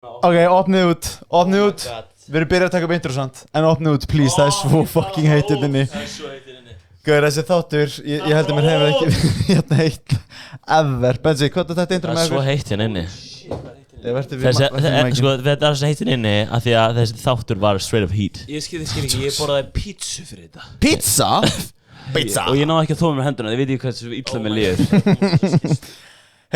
Ok, opnið út Við erum byrjað að taka upp intro samt En opnið út, please, það er svo fucking heitt inni Gauður, þessi þáttur Ég held að mér hefur ekki hérna heitt Ever, Benzi, hvað er þetta intro með? Það er svo heitt hérna inni Sko, þetta er svo heitt hérna inni af því að þessi þáttur var straight up heat Ég skil ekki, ég borðaði pítsu fyrir þetta Pizza? Pizza? Og ég náði ekki að þóa mér henduna, þið veit ég hvað þessu illa með liður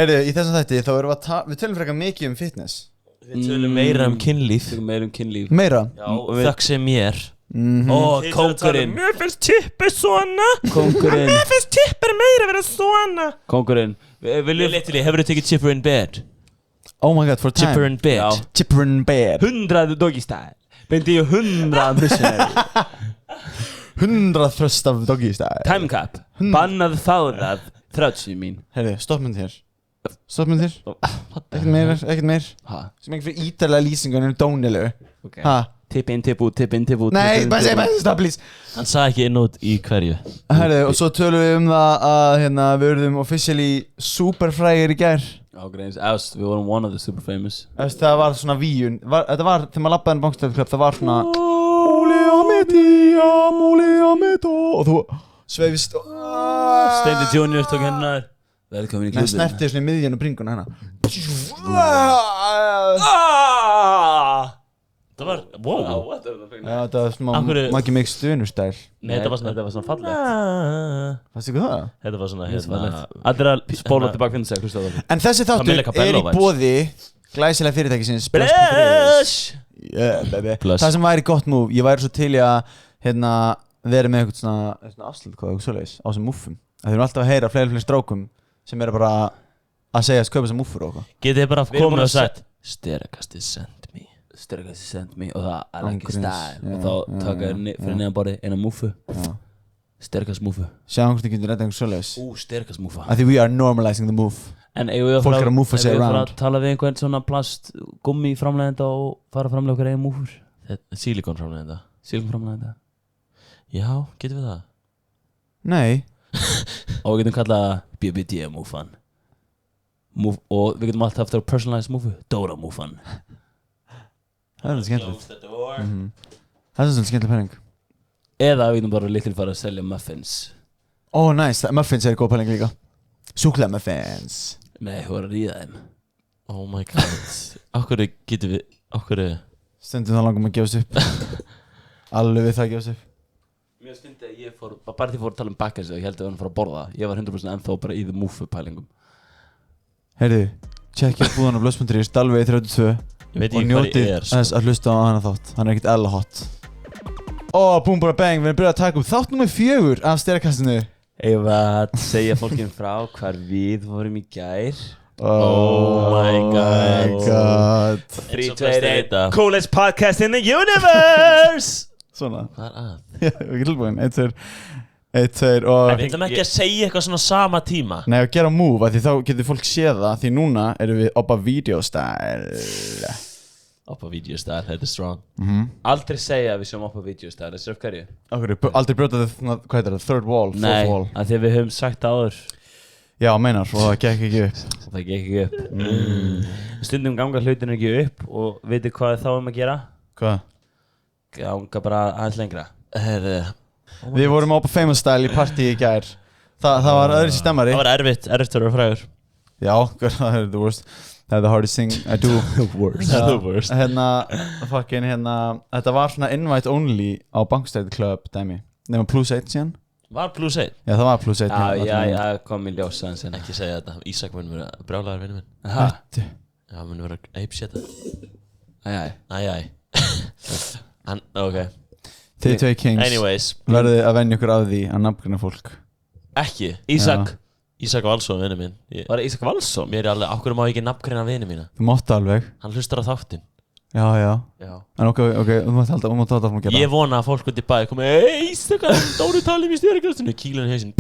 Heyrðu, í þessum þætti þá erum við tölum frekar mikið um fitness Við tölum meira um kynlíf Meira um kynlíf Meira? Já, þökk sem mér Ó, kóngurinn Mér finnst tippi svona Kóngurinn Mér finnst tippir meira vera svona Kóngurinn Hefur þið tekið chipper in bed? Oh my god, for time Chipper in bed Já. Chipper in bed 100 doggy style Bendi ég 100 missionary 100 thrust af doggy style Time cap Bannað fáðað 30 mín Heyrðu, stoppmynd hér Stoppmynd hér Ekkert meir Ha? Sem ekki fyrir ítalega lýsingu en dónilegu Ok Ha? Tipp in, tipp út, tipp in, tipp út Nei, Benzi, stopp, please Hann sagði ekki inn út í hverju Herðu, og svo tölum við um það að hérna, við verðum officially superfrægir í gær Já, greins, ást, við vorum one of the super famous Það var svona víun Þetta var, þegar maður labbaði Bankstæðarklubb það var svona Múli Ametia, Múli Ameto Og þú sveifist Steindi Junior tók hennar Velkomin í Nei, klubin snertið svona í miðjan og bringuna hérna Það var, wow Já, þetta var svona Maggi Mix stunustæl Nei, þetta var svona fallegt Fannst ykkur það? Þetta var svona Allir að spóla tilbaka finna sig, hlusta á það En þessi þáttur Camilla Cabello er í boði glæsilega fyrirtækisins Bless Yeah, baby Bless. Það sem væri gott move, ég væri svo til í að hérna, vera með eitthvað svona afslut hvað eitthvað svoleiðis á þessum muffum Þeir eru alltaf að heyra fleiri strákum sem eru bara að segja að kaupa þessum muffur og eitthvað Getið þið bara Við erum komið búin og að sagt Sterakastið send me Styrkast send me og það I like Ángríns, style já, og þá já, taka já, þér fyrir neðan borði eina múfu Já. Styrkast múfu Sjáum hvort þið getur redda eitthvað svoleiðis styrkast múfa I think we are normalizing the move En eigum við að Fólk er að múfa sig að around. tala við einhvern svona plast gummi framleiðenda og fara að framleiða okkur eigin múfur Silikon framleiðenda Silkum framleiðenda Já, getum við það Nei og við getum kallað BBD múfan og við getum alltaf haft það personalized múfu Dóra múfan Það er alveg skemmtilegt Close the door Það er svolítið skemmtileg pæling eða við getum bara litlir fara að selja muffins Ó, nice, muffins er góð pæling líka Súkkulaði muffins með þú er að ríða þeim Oh my god Akkur getum við Akkur Stundum það langum að gefast upp Alveg við það að gefast upp Mér finnst að ég fór bara því fór að tala um bakkans og ég held að við varum að fara að borða ég var 100% ennþá bara í the múfu pælingum Heyrðu, tjekkja búðan á blöss.is Dalvegi 32 Ég veit Og ekki hvað njótið ég er sko. þess að hlusta á hana þátt Hann er ekkert ella hot Ó, búm bara bang, við erum byrjað að taka upp þátt nummer 4 af sterakastinu Eigum við að segja fólkin frá hvar við vorum í gær Oh my god 3, Eins og flestir 2, 1 vita. Coolest podcast in the universe Svona Hvað er að? Já, við erum tilbúin 1, 2 1, 2 og Við ætlum ekki að segja eitthvað svona sama tíma Nei, að gera move af Því þá getur fólk séð það Því núna erum við oppa videostyle Oppa videostyle, þetta er strong Aldrei segja að við séum upp á videostæð Það er hverju? Okkur, aldrei brjóta þetta, hvað heitir það, third wall, fourth Nei, wall af því að við höfum sagt það áður Já, meinar, og það gekk ekki upp og það gekk ekki upp Stundum ganga hlutin ekki upp og veitir hvað þá að gera? Hvað? Ganga bara aðeins lengra Herri Við vorum oppa famous style í partí í gær Það var öðru stemmari Það var erfitt að vera frægur Já, það er the worst Það er the hardest thing I do The worst Hérna, fucking hérna Þetta var svona invite only á Bankstæði Club dæmi Nefnum plus 1 síðan Var plus 1 Já, það var plus 1 Já, kom í ljós aðeins en Ekki segja þetta Ísak mun vera brjálæður vinnu minn Hæ? Já, mun vera apeshit Æjæ Æjæ Ok Þið tvei kings Anyways Verðið að venja ykkur af því að nafngrina fólk Ekki Ísak Ísak Valsson vinnu minn Var það Ísak Valsson? Mér er alveg Akkur má ég ekki nafngreina vinnu mína Þú máttu alveg Hann hlustar á þáttinn Já, já Já En ok, þú mátt halda áfram að gera Ég vona að fólk út í bæ komi Ísak Dóri talið mér stjórnarkastinu Kílun í hausinn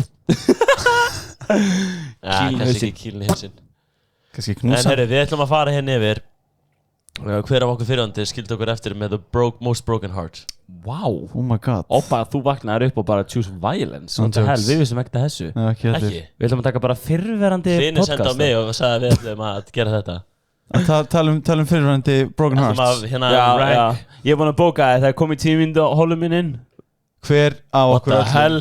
Kýlinn í Kannski hausinn. ekki kílun í hausinn Kannski En knúsa herri, við ætlum að fara hérna yfir Hver af okkur fyrirhandi skildi okkur eftir með the most broken heart Wow Oh my god Oppa, þú vaknaður upp og bara choose violence No What the hell, jokes. við vissum ekki það þessu Nei, ekki heldur Ekki Við ætlum að taka bara fyrrverandi Hlynur sendi á podcast mig og sagði að við ætlum að gera þetta Tala um fyrirvændi Broken Hearts Hérna, Já, ég er búin að bóka það er komið 10 mínútur og hólum minn inn. Hver á what okkur the öllum hell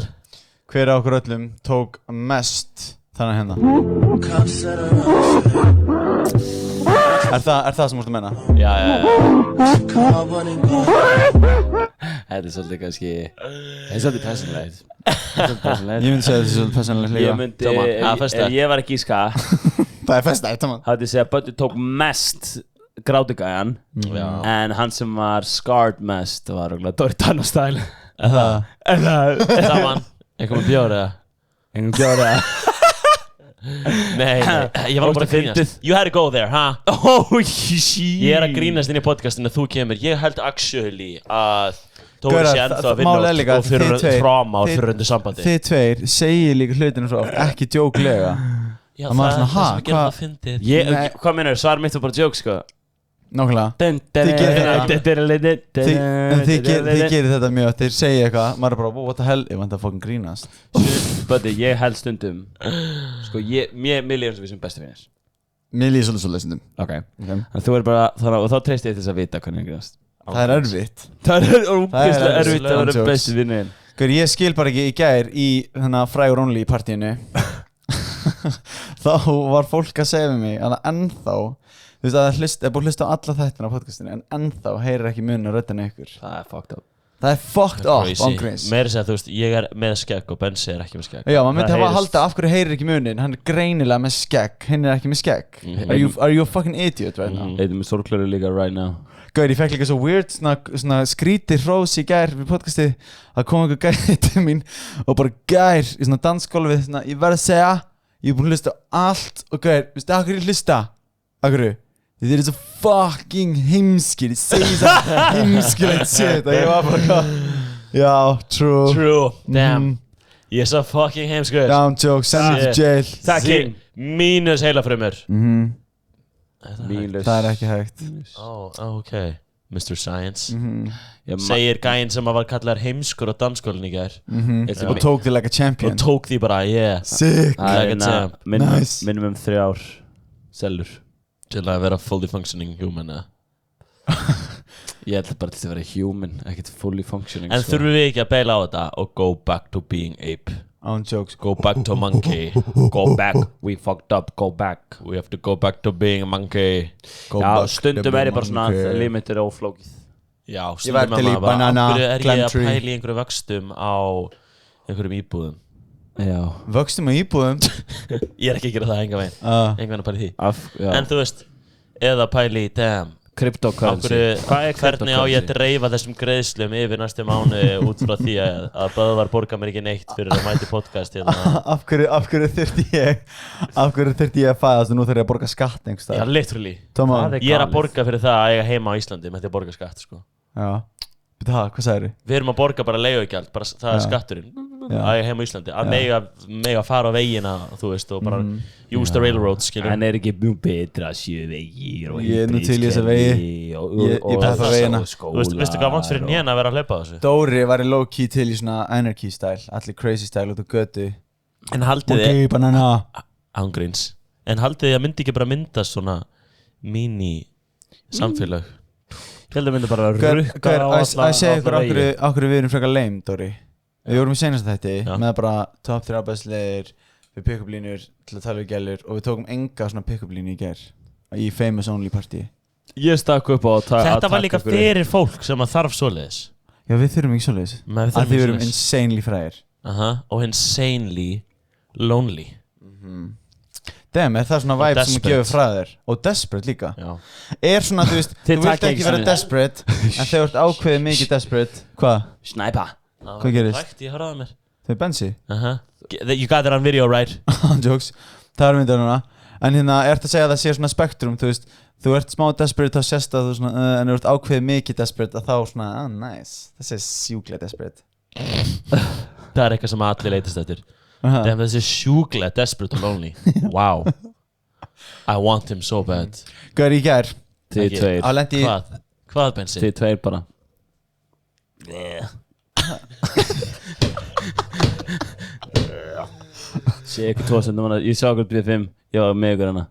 Hver á okkur öllum tók mest þannig hérna Er það sem þú ert að menna? Já Þetta er svolítið kannski þetta er svolítið persónulegt Ég myndi segja þessi svolítið persónulegt líka Ég myndi, ef ég var ekki í ska Það er festa, þetta mann hafði ég segja að Buddy tók mest grátigæjan en hann sem var scarred mest var örugglega Doriano style Saman Einhverjum bjór eða Engum bjóri að Nei, ég var bara að grínast You had to go there, ha? shit Ég er að grínast inn í podcastinu að þú kemur Ég held actually að Dóri sé ennþá að málið er líka vinna og fyrir þið tveir- trauma og fyrir undir sambandi Þið tveir segir líka hlutinu svo oft ekki djóklega Já, Og maður það svona, er það sem ha, að gera hvað- það fyndið Nei. Hvað meinar, svar mitt var bara joke sko Nákvæmlega En þið gerir þetta mjög oft. Þeir segja eitthvað maður er bara what the hell Ég vant að fucking grínast Buddy, ég held stundum sko, mér líður eins og við sem bestu vinnir Mér líður svolítið svo leysindum Ok Þannig þú er bara, og þá treysti ég þess að vita hvernig ég grínast Það er erfitt Það er ógeðslega erfitt að vera jokes. bestu vinnir Hver ég skil bara ekki í gær í þennan frægur only partíinu Þá var fólk að segja við mig að ennþá Þú veist að það er búið að hlusta á alla þættina á podcastinu En ennþá heyrir ekki mun að röddina ykkur Það er fucked up Það er fucked up on Grace Meiri segja þú veist, ég er með skegg og Bensi er ekki með skegg Já, maður myndi Það hafa að heyrist. halda af hverju heyrir ekki munin Hann er greinilega með skegg, hinn er ekki með skegg Are you a fucking idiot right now? Eitthvað með sorgklöru líka right now Gauður, ég fekk líka svo weird svona skríti hrós í gær við podcastið að koma einhver gæði til mín og bara gær í svona dansgólfið svona, ég verð að segja, ég er búin að hlusta á allt og gauður, veistu að hverju ég hlusta? Að hverju? Þið eru svo fucking heimskir, ég segi það heimskilegt shit og ég var bara hvað Já, true Damn Ég er svo fucking heimskur Down joke, send me to jail Takk king Mínus heilafrumur Mínus Það er ekki hægt Ok Mr. Science Já, Segir gæinn sem að var kallar heimskur á dansskólinni í gær Og tók þig like a champion Og tók því bara, yeah Sick Like a champ. Nice. Minimum 3 ár Selur Til að vera fully functioning human Ég ætla bara til að vera human Ekkert fully functioning En þurfum við ekki að beila á þetta og go back to being ape On jokes Go back to monkey Go back, we fucked up, go back We have to go back to being a monkey Go Já, back stundum to er ég bara svona monkey. Limited og flókið Já, Ég var stundum til í er maður bara, banana, af hverju er ég clam að tree. pæla í einhverju vöxtum á einhverjum íbúðum Já Vöxtum á íbúðum Ég er ekki að gera það enga veginn Enga veginn að pæla í því Já En þú veist, eða pæla í damn Cryptocurrency Hvað er Hvernig á ég að cryptocurrency? dreifa þessum greiðslum yfir næstu mánuði út frá því að Böðvar borga mér ekki neitt fyrir að mæti podcast hérna. Af hverju þurfti ég að fæðast og nú þarf ég að borga skatt einhvers Já, staðar? literally Tóma Það er Ég er að galið. borga fyrir það að eiga heima á Íslandi með því að borga skatt sko. Já Býtu það, hvað sagðir þið? Við erum að borga bara leigugjald, bara það er Já. skatturinn Já. að eiga heima á Íslandi að mega fara á vegina þú veist og bara use the railroads skilur. En er ekki mjög betra að séu vegir og Ég er nú til í þessa vegi. Ég peppa vegina. Þú veist, veistu hvað vant fyrir nén að vera að hlaupa á þessu? Dóri var í low-key til í svona anarchy style Allir crazy style út á götu En haldið þið Monkey, banana ángríns En haldið þið að myndi ekki bara myndast svona mini samfélag Ég held að myndi bara Hver, rukka á að segja ykkur alla vegi. okkur við erum frekar lame, Dóri Við vorum í senast þetta Já. með bara top 3 ábæðslegir við pick-up línur til að tala við gælur og við tókum enga svona pick-up línu í gær í famous only party Ég stakk upp á að Þetta var líka fyrir fólk sem að þarf svoleiðis Já, við þurfum ekki svoleiðis Við að þurfum því við ekki erum svoleiðis. insanely frægir Og insanely lonely Dem, er það svona Og vibe sem þú desperate. gefur frá þér og desperate líka Já. er svona, þú veist, Þið þú vilt takið ekki ekki vera svona- desperate en þegar þú ert ákveðið mikið desperate hvað? Snæpa Hvað gerist? Rækt, ég hörði að mér Þau er bensi? You got it on video, right? Jokes, það er myndið núna en hérna, ert að segja að það sé svona spektrum þú veist, þú ert smá desperate þá sést að þú svona, en þú ert ákveðið mikið desperate að þá svona, nice þessi er sjúklega desperate Það er eitthvað sem allir leitast eftir Þessi er sjúklega desperate og lonely Wow I want him so bad Gauður í gær Þið Ekki. tveir að lendi í Hvað bensi? Þið tveir bara Sé ykkur 2 cm Ég sá okkur B5 Ég var með ykkur hana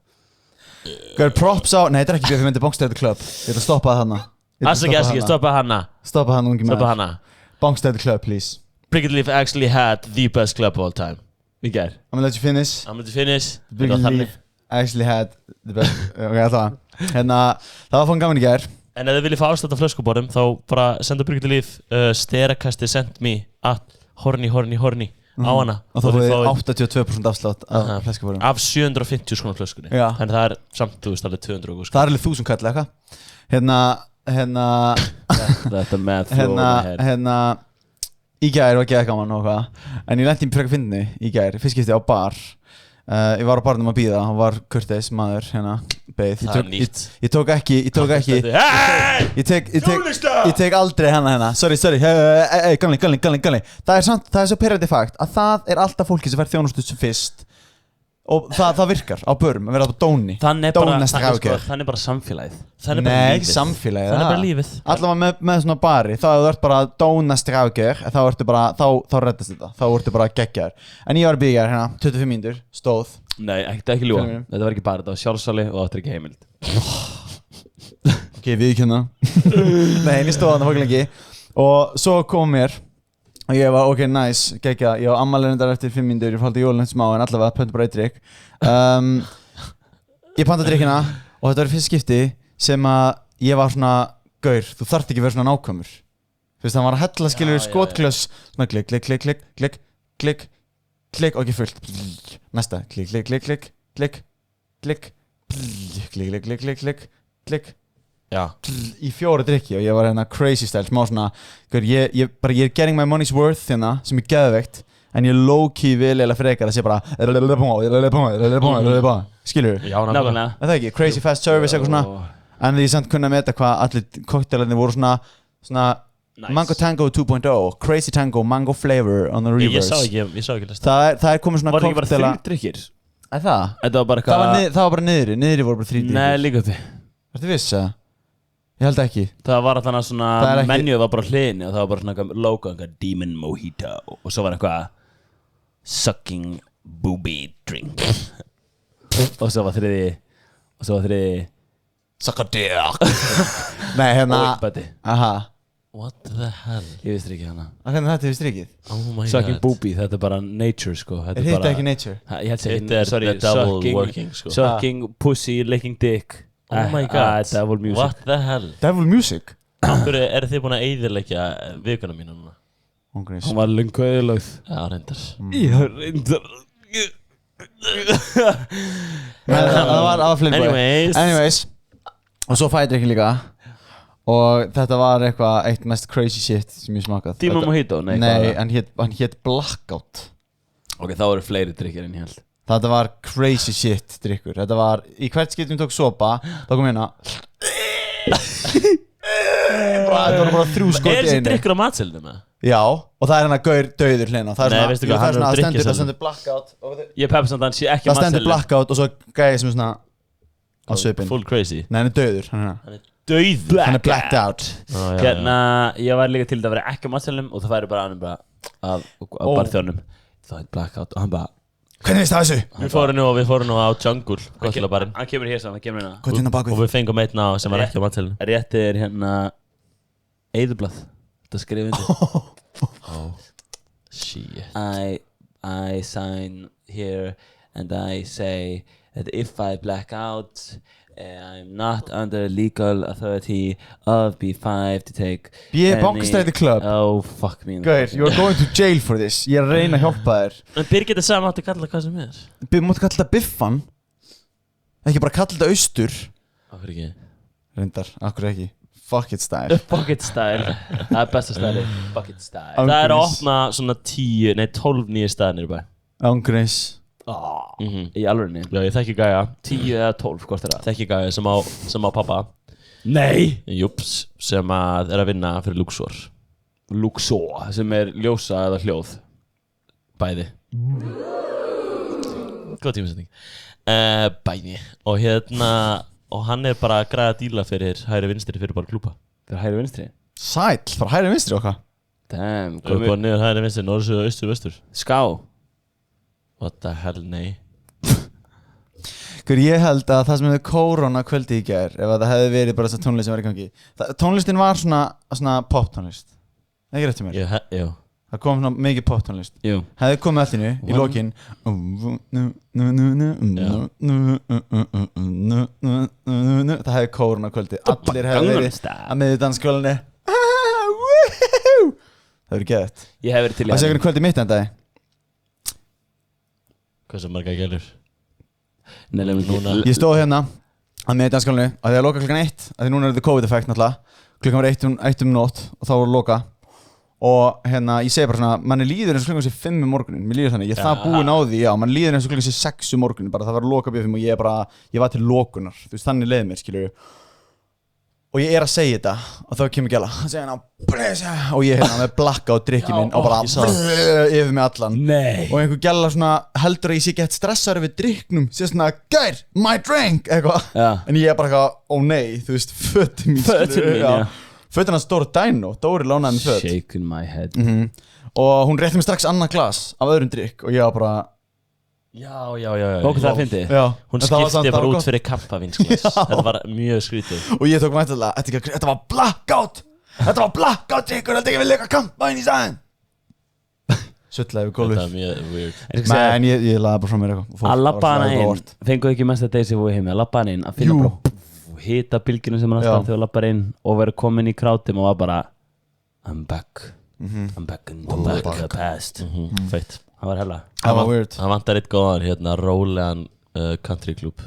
Gauður, props á, nei þetta er ekki BFM, þetta er Bankstæði Club. Ég ætla að stoppa það hana. Stoppa hana. Stoppa hana, ungi Stoppa maður. hana. Bankstæði Club, please. Bricket Leaf actually had the best club of all time. Í gær. I'm gonna let you finish. I'm gonna finish. Bricket Leaf actually had the best, ok, alltaf. Hérna, það var fóðan gaman í gær. En ef þið viljið fá afslátt af flöskubórum þá bara senda Bricket Leaf sterakasti send me at horny á hana. Og þá fóðið 82% afslátt af fleskubórum. Af 750 skona flöskunni. Já. Þannig það er samt, þú veist, alveg 200 sko. Það er alveg 1000 kall, eitthvað. Hérna Þetta math flow over my head hérna í gær var ekki gaman og hvað. En ég lenti í frekar fyndni í gær, fyrst skipti á bar. Ég var á barnum að bíða, hann var kurteis maður, hérna, beið. Það er nýtt. Ég tók ekki Hey! Ég tek aldrei hérna. Sorry, galni. Það er svo pirrandi fakt að það er alltaf fólki sem fær þjónustu sem fyrst. Og það virkar á börum, að vera á dóni. Þannig bara samfélagið. Þannig bara Nei, lífið. samfélagið. Þannig bara lífið. Allavega með svona bari, þá ef þú ert bara dónast ráðgjör, þá ertu bara, þá reddast þetta. Þá ertu bara geggjar. En ég var að byggja hérna, 25 mínútur, stóð. Nei, ekki ljúa. Þetta var ekki bara, þetta var sjálfsali og þetta er ekki heimild. Ok, viðkynna. Nei, ég stóð þarna fólk lengi. Og svo kom mér. Og ég var, ok, nice, geggja. Ég var ammælirindar eftir 5 mínútur, ég faldi jólun smá, en allavega pöntu bara eitt drikk. Ég panta drikkina og þetta var fyrst skipti sem að ég var svona, gaur, þú þarft ekki að vera svona nákvæmur. Þú veist, hann var að hella skilur skotklöss, svona klikk, og ekki fullt. Næsta, klikk. Já. Í 4 drikki og ég var hérna crazy style, smá svona, ég er getting my money's worth hérna, sem er geðveikt, en ég low-key vil eða frekar að sé bara skilur Já, nákvæmlega. Er það ekki, crazy fast service eitthvað svona, en því ég samt kunna meta hvað allir koktelarnir voru svona nice. Mango Tango 2.0, Crazy Tango, Mango Flavor on the reverse. Ég sá ekki lista. Það er komið svona Var ekki bara koktela. 3 drikkir? Það? Þetta var bara eitthvað Það var bara niðri voru bara 3 drikkir. Nei, líka uppi. Ertu viss að? Ég held ekki. Það var þannig svona, ekki... menjuð var bara hliðinni og það var bara svona logo, Demon Mojito og svo var eitthvað Sucking Booby Drink og svo var þriði Suck a dick. Nei, hérna. Aha. What the hell? Ég vissi ekki hana. Hvernig þetta hefur strikið? Oh my god. Sucking Booby, þetta er bara nature sko. Er þetta ekki nature? Ég held Þetta er the devil working sko. Sucking pussy, licking dick. Oh my god. Devil music. What the hell? Devil music? Akkur eru þið búin að eyðileggja vikuna mínu núna? Hún var löngu eðilögð. Já, reyndar. Já, reyndar. Það var flimboy. Anyways. Og svo fæði drikkin líka. Og þetta var eitt mest crazy shit sem ég smakað. Demon Mojito? Nei, hann hét Blackout. Ok, þá eru fleiri drikkir en ég held. Þetta var crazy shit drikkur. Þetta var, í hvert skiptum tók sopa, þá kom hérna. Þetta var bara 3 skot í einu. Er þessi drikkur á matselinum eða? Já, og það er hérna gaur dauður hlina. Það Nei, veistu hvað, hann er á drykkjuseðlinum. Það stendur Blackout. Ég peppa samt að hann sé ekki Það stendur Blackout og svo gæði sem er svona á svipinn. Full crazy. Nei, hann er dauður. Hann er dauður. Hann er blacked out. Hérna, ég var líka til að vera ekki á matselinum og það væri bara hann bara af barþjónum. Það er Blackout og hann bara Hvernig veist það þessu? Við fórum nú á Jungle, Gottilabarinn. Hann kemur hér saman, hann kemur hérna. Hvað er hérna bakvið? Og við fengum einn á sem var ekki á matselinum. Réttið er hérna Eyðublað. Þetta skrifið undir. Oh, shit. I sign here and I say that if I black out, I'm not under legal authority of B5 to take Bankastræti Club. Oh, fuck me. Guys, you are going to jail for this. Ég er að reyna að hjálpa þér. En Birgit er saman átti að kalla hvað sem er. Máttu kalla þetta Biffan? Ekki bara kalla þetta Austur? Akkur ekki. Reyndar, akkur ekki. Fuck it style. Bucket style. Það er besta style. Bucket style. Það er að opna svona 12 nýju staðnir í bæ. Ángreis. Í alvörinni. Já, ég þekki gæja. 10 eða 12, hvort er það? Þekki gæja sem á pappa. Nei! Júps, sem að er að vinna fyrir Luxor. Luxor, sem er ljósa eða hljóð. Bæði. Góð tímasetning. Bæði. Og hérna, og hann er bara að græða díla fyrir hægri vinstri fyrir bara klúpa. Fyrir hægri vinstri? Sæll, frá hægri vinstri okkar. Damn, Við erum niður hægri vinstri, norður, suður, austur, vestur. Ská. What the hell, nei. Ég held að það sem hefði kóróna kvöldi í gær, ef það hefði verið bara þess tónlist sem var í gangi, tónlistin var svona pop-tónlist. Ekki rétt til mér? Jú. Það kom svona mikið pop-tónlist. Jú. Hefði komið allinu í lokin. Það hefði kóróna kvöldi. Allir hefði verið að miðju danskvöldinni. Það verið geðvægt. Ég hef verið til í það sé hvernig kvöldi mitt endaði. Hversu marga gælur? Núna Ég stóð hérna að miðju danskvöldinni að því að loka klukkan 1 að því núna er þetta COVID-effekt náttúrulega. Klukkan var 1 nótt og þá var loka. Og hérna, ég segi bara svona, manni líður eins og klukkan sé 5 morgunin, mér líður þannig, ég er það búinn á því, já, manni líður eins og klukkan sé 6 morgunin, bara það var loka B5 og ég var til lokunar, þú veist, þannig leið mér, skilur. Og ég er að segja þetta, og þá kemur gæla, og segja hérna, og ég hérna með blakka á drikki minn, og bara yfir mig allan. Nei. Og einhver gæla svona, heldur að ég sé gett stressaður við drikknum, sé svona, gær, my drink, eitthvað. En ég er bara eitthvað, ó nei, þú veist, fötin mín, skilur, Fötin hans Dóri Dino, Dóri lánaði mig föt. Shaking my head. Og hún rétti mig strax annað glas af öðrum drikk og ég var bara... Já. Og það fyndi? Já. Hún skipti bara út fyrir kampavínsglas. Þetta var mjög skrítið. Og ég tók mættilega, þetta var blackout! Þetta var blackout drikkur, þetta ekki vil leika kampavín í sæðin! Suttlaði við gólfið. Þetta var mjög weird. Men ég laði bara frá mér eitthvað. Að labba hana inn, fenguðu ekki mest að deysi fóðu heimi, að labba hana inn, að finna bara hita bylginu sem hann alltaf þegar lappar inn og verið komin í krátum og var bara I'm back I'm back in the past Feitt. Það var hella Það var weird. Það vantar eitt góðan hérna rólegan country club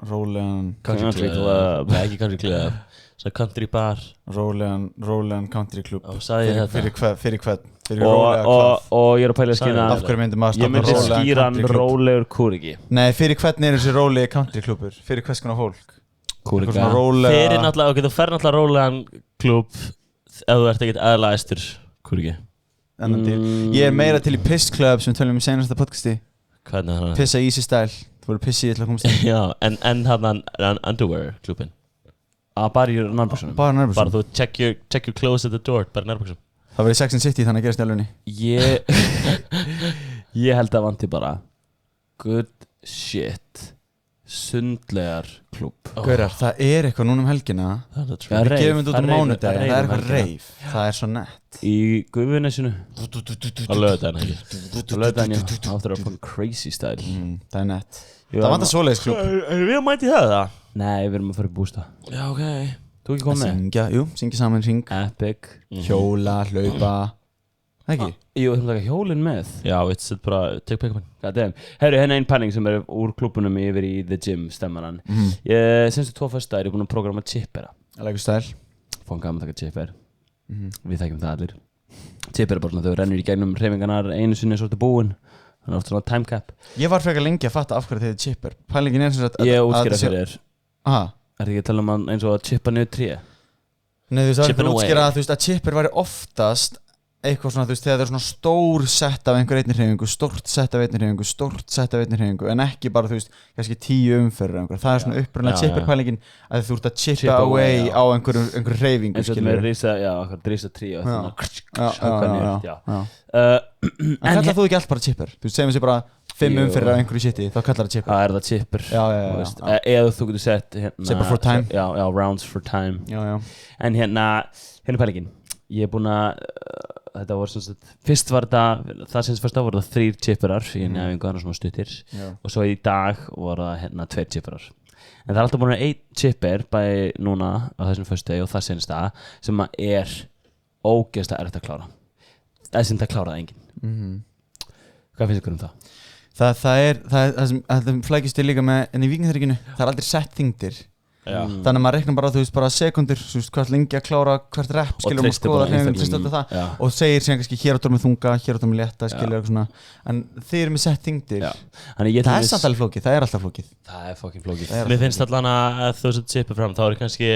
Rólegan Nei, ekki country club Svo country bar Rólegan country club Sagði ég þetta Fyrir hvern? Fyrir rólega hvað? Og ég er að pæla að skýra Af hverju myndi maður Ég myndi skýra hann rólegur kúriki Nei, fyrir hvern er þessi rólegi country klubur? Fyrir hvers konar fólk? Kúrika Fyrir náttúrulega, ok, þú fer náttúrulega rólegan klub ef þú ert ekkert eðla æstur kúriki Ég er meira til í piss club sem tölum í senasta podcasti Hvernig er það? Pissa easy style Þú voru pissið til að komast inn Já, en hann underwear klubin Bara í nærbúksunum Bara nærbúksunum Bara þú check your clothes at the door Bara nærbúksunum Það var í Sex and City þannig að gerast í alvegni Ég held að vanti bara good shit sundlegar klúb Gaurar, það er eitthvað núna helgina Það Við gefum þetta út á mánudegi Það er eitthvað reif Það er svo nett Í Gufunesinu Á laugardaginn ekki Á laugardaginn, já Áttur að crazy style Það er nett Það vantar svoleiðis klúb Erum við að mæti það? Nei, við erum að fara í bústa Já, ok Þú ekki komið? Syngja saman hring Epic Hjóla, hlaupa Ekki? Jú, þú þurfum að taka hjólinn með Já, it's bara take pick up Herru, hérna einn pæling sem er úr klúbunum yfir í The Gym stemmaran Ég semstu 2 föstudagar, ég er búin að prógrama chippera Leikur stæl Fóngum að taka chipper Við þekkjum það allir Chipper er bara svona þau rennur í gegnum hreyfingarnar einu sinni svo ertu búinn Þannig oft svona time cap Ég var frekar lengi að fatta af hverju þið er chipper Pælingin er sem sagt Ég útskýra fyrir þér Aha Er þið ekki að tala um hann eins og að chippa niður tré? Nei, þú veist, Chipping það er útskýra away. að chipper væri oftast eitthvað svona, þú veist, þegar það er svona stór sett af einhver einni hreyfingu, stórt sett af einni hreyfingu, stórt sett af einni hreyfingu, en ekki bara, þú veist, kannski 10 umferðir einhver. Það er svona upprunlega chipperpælingin að þú ert að chippa away á einhver hreyfingu, eins og með risa, já, okkar risa tré og þannig En kallar þú ekki allt bara chipper? Þú veist, segjum þessi bara 5 umferðir af einhverju shiti, þá kallar það chipper. Það er það chipper. Eða þú getur sett chipper for time. Já, rounds for time. Já. En hérna pælingin. Ég er búinn að þetta var svona fyrst var þetta það sem fyrst á voru það 3 chipperar í nefningu þannig svona stuttir og svo í dag voru það 2 chipperar en það er alltaf búinn að 1 chipper bæði núna á þessum föstudegi og það senst sem er ógeðslega erfitt að klára það sem það kláraði enginn Hvað finnst ykkur um það? Það sem flækist til líka með en í Víkingaþyrkinu það er aldrei sett þyngdir þannig að maður reiknar bara, þú veist, bara sekundur þú veist, hvað lengi að klára hvert rep skilur maður skoða hreyfingum og segir síðan kannski hér áttur með þunga, hér áttur með létta skilur eitthvað svona, en þeir eru með sett þyngdir það er samt alveg flókið, það er alltaf flókið það er fucking flókið Mér finnst allan að þú setur chipper fram þá er kannski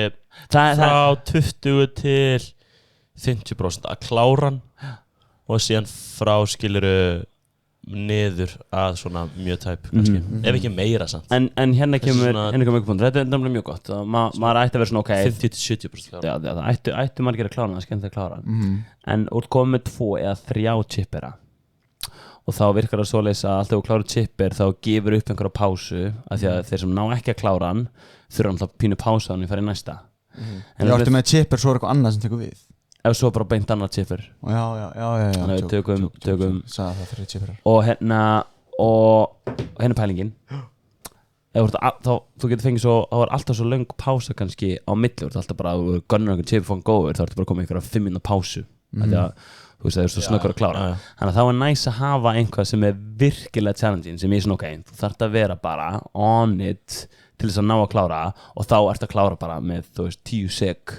frá 20 til 50% að klára hann og síðan frá skiluru niður að svona mjög tæp kannski, ef ekki meira samt en hérna kemur mjög punkt, þetta er náttúrulega mjög gott maður ætti að vera svona ok 50-70% klára það ætti maður að gera klára það er skemmt að klára en úr komið 2 eða 3 chippera og þá virkar það svoleiðis að alltaf þú klárar chipper þá gefur upp einhverja pásu af því að þeir sem ná ekki að klára hann þurfa alltaf pínu pása þannig að fara í næsta Ég ártu með chipper svo eitthvað annað sem tekur við ef svo bara beint annað chipper Já þannig að við tökum Sagði það fyrir chipperar og hérna pælingin þú getur fengið svo þá alltaf svo löng pása kannski á milli þú ert alltaf bara að gunna einhvern chipper fóðan góður þá ertu bara að koma einhverja 5 minna pásu því að þú veist það svo snöggur að klára þannig að þá næs að hafa einhvað sem virkilega challenging sem svona ok, þú þarft að vera bara on it til þess að ná að klára og þá ert að klára bara með þú veist 10 sek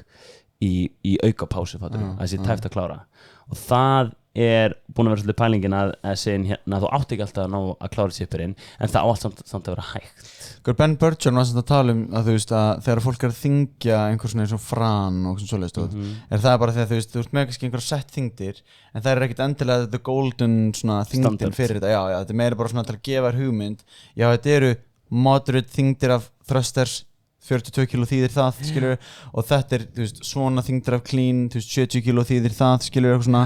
í auka pásu að þessi tæft að klára og það búin að vera svolítið pælingin að hérna, þú átt ekki alltaf að ná að klára chipperinn en það átt samt að vera hægt Ben Burchard var að tala að þú veist að þegar fólk að þyngja einhver svona eins og fran og svona svoleiðis það bara þegar þú veist með kannski einhver sett þyngdir en það ekkert endilega the golden svona þyngdin fyrir þetta þetta meira bara svona til að gefa hugmynd þetta eru moderate þyngdir af thrusters 42 kg þýðir það skilur og þetta þú veist svona þyngdir af clean þú veist 70 kg þýðir það skilur eitthvað svona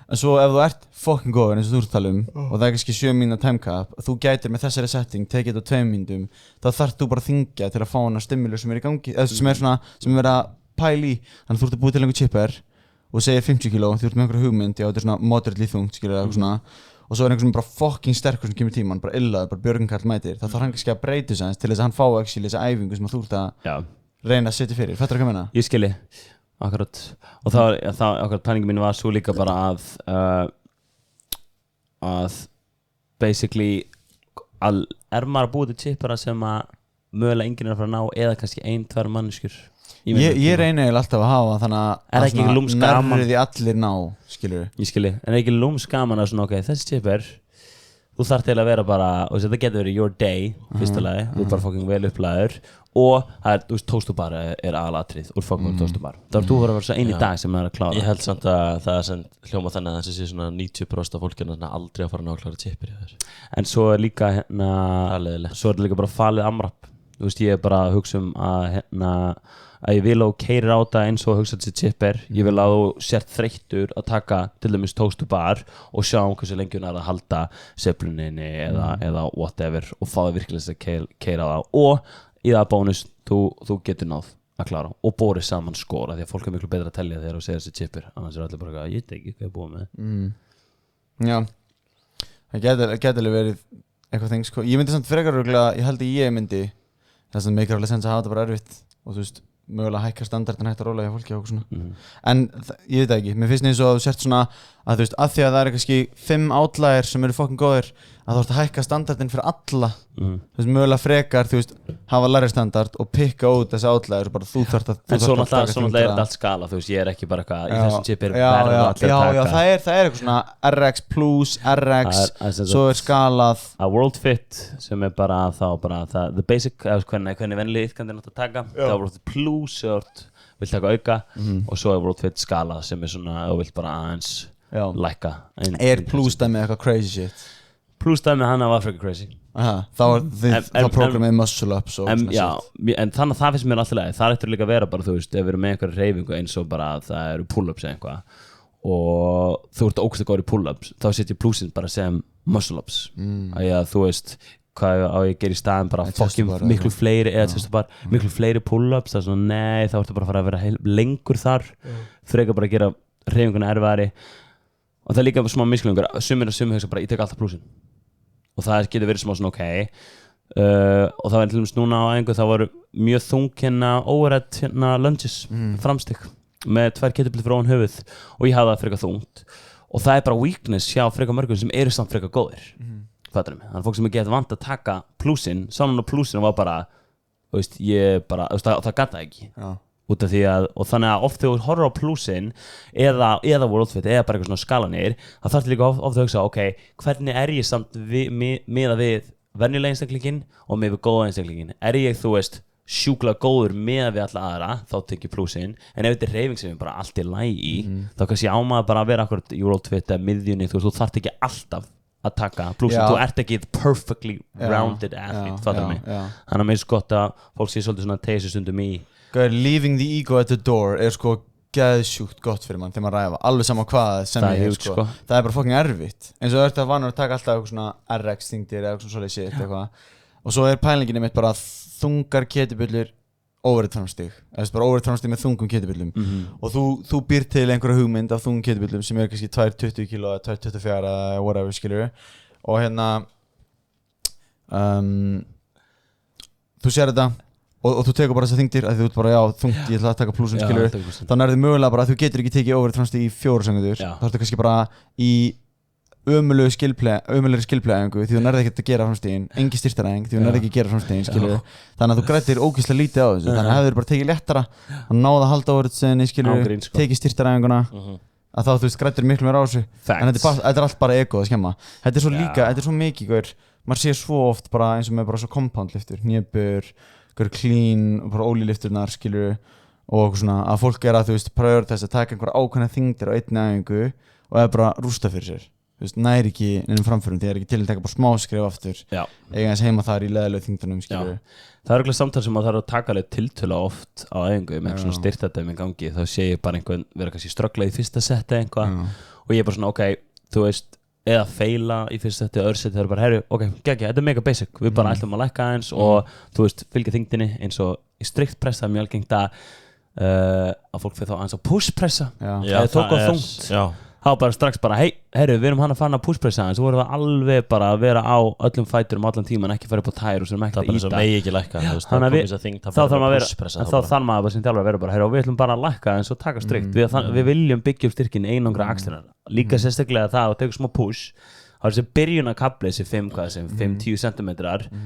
en svo ef þú ert fucking góður eins og þú ert að tala og það kannski 7 mínúna time cap þú gætir með þessari setting tekið þetta á 2 mínútum þá þarf þú bara að þyngja til að fá hana stimulus sem í gangi sem verið að pæla í þannig þú ert að búið til einhver chipper og segir 50 kg þú ert með einhverja hugmynd þetta svona moderately þungt skilur eitthvað svona og svo einhver sem bara fucking sterkur sem kemur tíman bara illaður, bara Björgvin Karl mætir þá þarf hann kannski að breyta þess til þess að hann fá actually þessa æfingu sem þú ert að reyna að setja fyrir fattar þú hvað ég meina? Ég skilji akkurat og þá akkurat pælingin mín var svo líka bara að basically maður að búið til chippera sem að mögulega enginn að fara að ná eða kannski 1-2 manneskjur ég reyni alltaf að hafa þannig að nærriði allir ná skilur ég skilji, en ekki lúms gaman að svona ok, þessi chipper þú þarf til að vera bara, og þetta getur verið your day fyrsta lagi, þú er bara fucking vel upplæður og það þú veist, tóstubar aðalatrið úr fucking tóstubar þá er þú verið að vera svo eini dag sem það er að klára Ég held samt að það sem hljóma þannig að þessi sé svona 90% af fólkina aldrei að fara að ná að klára chipper í þér en svo líka svo líka bara falið amrap þú veist, ég bara að hugsa að ég vil að þú keirir á það eins og hugsa þessi chipper ég vil að þú sért þreyttur að taka til dæmis tóstubar og sjá hversu lengi hún að halda sveifluninni eða whatever og fá það virkilega að keira á það og í það bónus þú getur náð að klára og borið saman skóra því að fólk miklu betra að telja þegar þú segir þessi chipper annars allir bara ég veit ekki hvað ég búið með Já það geti alveg verið eitthvað þeng sko. Ég myndi samt frekar ég held að ég myndi þess að meikar alveg sens að hafa þetta bara erfitt og þú veist mögulega hækka standardin hægt að róla í fólki og svona en ég veit ekki, mér finnst eins og að þú sért svona að þú veist, að því að það er kannski 5 outlier sem eru fucking góðir að þú ert að hækka standardin fyrir alla þú veist, mögulega frekar, þú veist hafa læri standard og pikka út þessi outlier og bara þú þarft að en svo náttúrulega er þetta allt skala, þú veist, ég er ekki bara eitthvað í þessum chipir verða allir að taka það er eitthvað svona RX plus, RX svo er skalað að World Fit sem er bara the basic, hvernig vennilega iðkandi náttúrulega taka það er World Fit plus vill taka auka og svo er World Fit skalað sem er svona, þú vill bara aðeins lækka plus dæmi eitthvað crazy shit plus dæmi hann var frekar crazy þá programmið muscle ups en þannig að það finnst mér alltaf leið það eftir líka að vera bara, þú veist, ef við erum með einhverja reyfingu eins og bara það eru pull-ups eða eitthvað og þú ert ógst að góða í pull-ups þá setjum plusinn bara sem muscle ups að þú veist hvað á ég að gera í staðin bara fokkin miklu fleiri miklu fleiri pull-ups það er svona nei þá ertu bara að fara að vera lengur þar frekar bara að gera reyfinguna erfari og það er líka smá misklingur sumir hugsa bara ég tek alltaf plusinn og það getur verið smá svona ok og það var til dæmis núna á æfingu það voru mjög þung overhead lunges framstig með 2 kettlebells fyrir ofan höfuð og ég hafði það frekar þungt og það er bara weakness hjá frekar mörgum sem eru samt frekar góðir fattar mig, þannig að fólk sem er gett vant að taka plusinn, saman á plusinn var bara veist, ég bara, það gata ekki út af því að, og þannig að oft þegar þú horfir á plusinn eða World Fit eða bara eitthvað svona skalanir þá þarf líka oft að hugsa, ok, hvernig er ég samt miðað við venjulega einstaklingin og miðað við góða einstaklingin ég, þú veist, sjúklega góður miðað við alla aðra, þá tek ég plusinn en ef þetta er reyfing sem ég bara allt í lagi í þá kannski ámaður bara að vera akkurat í World Fit eða miðjunni, þú þarft ekki alltaf að taka plusinn, þú ert ekki perfectly rounded athlete, fattar mig þannig að mér er gott að fólk sé svolítið svona tegja sig stundum í leaving the ego at the door er sko geðsjúkt gott fyrir mann þegar maður ræfa, alveg sama hvað sem ég er sko. Það bara fucking erfitt, eins og þetta vanur að taka alltaf eitthvað svona RX þingdir eða eitthvað svona shit eitthvað, og svo pælingin mitt bara þungar ketibullur overhead-framstig, eða bara overhead-framstig með þungum ketibullum og þú býr til einhverja hugmynd af þungum ketibullum sem er kannski 220 kg eða 224 eða whatever skilur, og þú sér þetta og þú tekur bara þessar þingdir að þú ert bara þungt, ég ætla að taka plúsum skilur, þá nærðu mögulega bara að þú getur ekki tekið overhead-framstig í 4 sekundur, þá ertu kannski bara í ömurlegri skilplæðingu því þú nærði ekki að gera framstigin, engi styrtaræðing því þú nærði ekki að gera framstigin, skilur þannig að þú grættir ógeðslega lítið á þessu, þannig að hefur bara tekið léttara og náða að halda overheadsinni, skilur tekið styrtaræðinguna, að þá þú veist grættir miklu meira á þessu, en þetta er allt bara ego að skemma, þetta er svo líka, þetta er svo mikið, maður sér svo oft bara eins og með bara svo compound liftur, nébur, clean, bara ólílifturnar, skilur og svona að fólk er að þú veist prioritize að taka einhverja ákveðna þyngdir á einni æfingu og eða bara rústa fyrir sér. Þú veist, næri ekki nefnum framförum, þið er ekki til að taka bara smá skrif aftur eiga eins heima þar í leðilegu þyngdunum, skilur. Það er eitthvað samtal sem maður þarf að taka alveg tiltölulega oft á æfingu með svona styrtadæmi í gangi, þá sé ég bara einhvern vera kannski ströggla í fyrsta seti eitthvað og ég er bara svona, ok, þú veist eða feila í fyrsta seti og öðru seti, það er bara, herru, ok, geggja, þetta er mega basic, við bara ætlum að lækka eins og þú veist, fylgja þyngdinni eins og í strikt press, það er mjög algengt að fólk fyrir þá aðeins að push pressa eða tók á þungt þá bara strax bara, herru, við erum hann að fanna að pushpressa aðeins, þú vorum við alveg bara að vera á öllum fæturum allan tíman, ekki fara upp á tær og sem ekki að íta. Það er bara svo megi ekki lækka, þá þarf maður sem þjálfur að vera bara, herru, við ætlum bara að lækka eins og taka strikt, við viljum byggja upp styrkin einangra axlinar, líka sérstaklega það og tegur smá push, þá er þessi byrjunarkafli, þessi 5-10 cm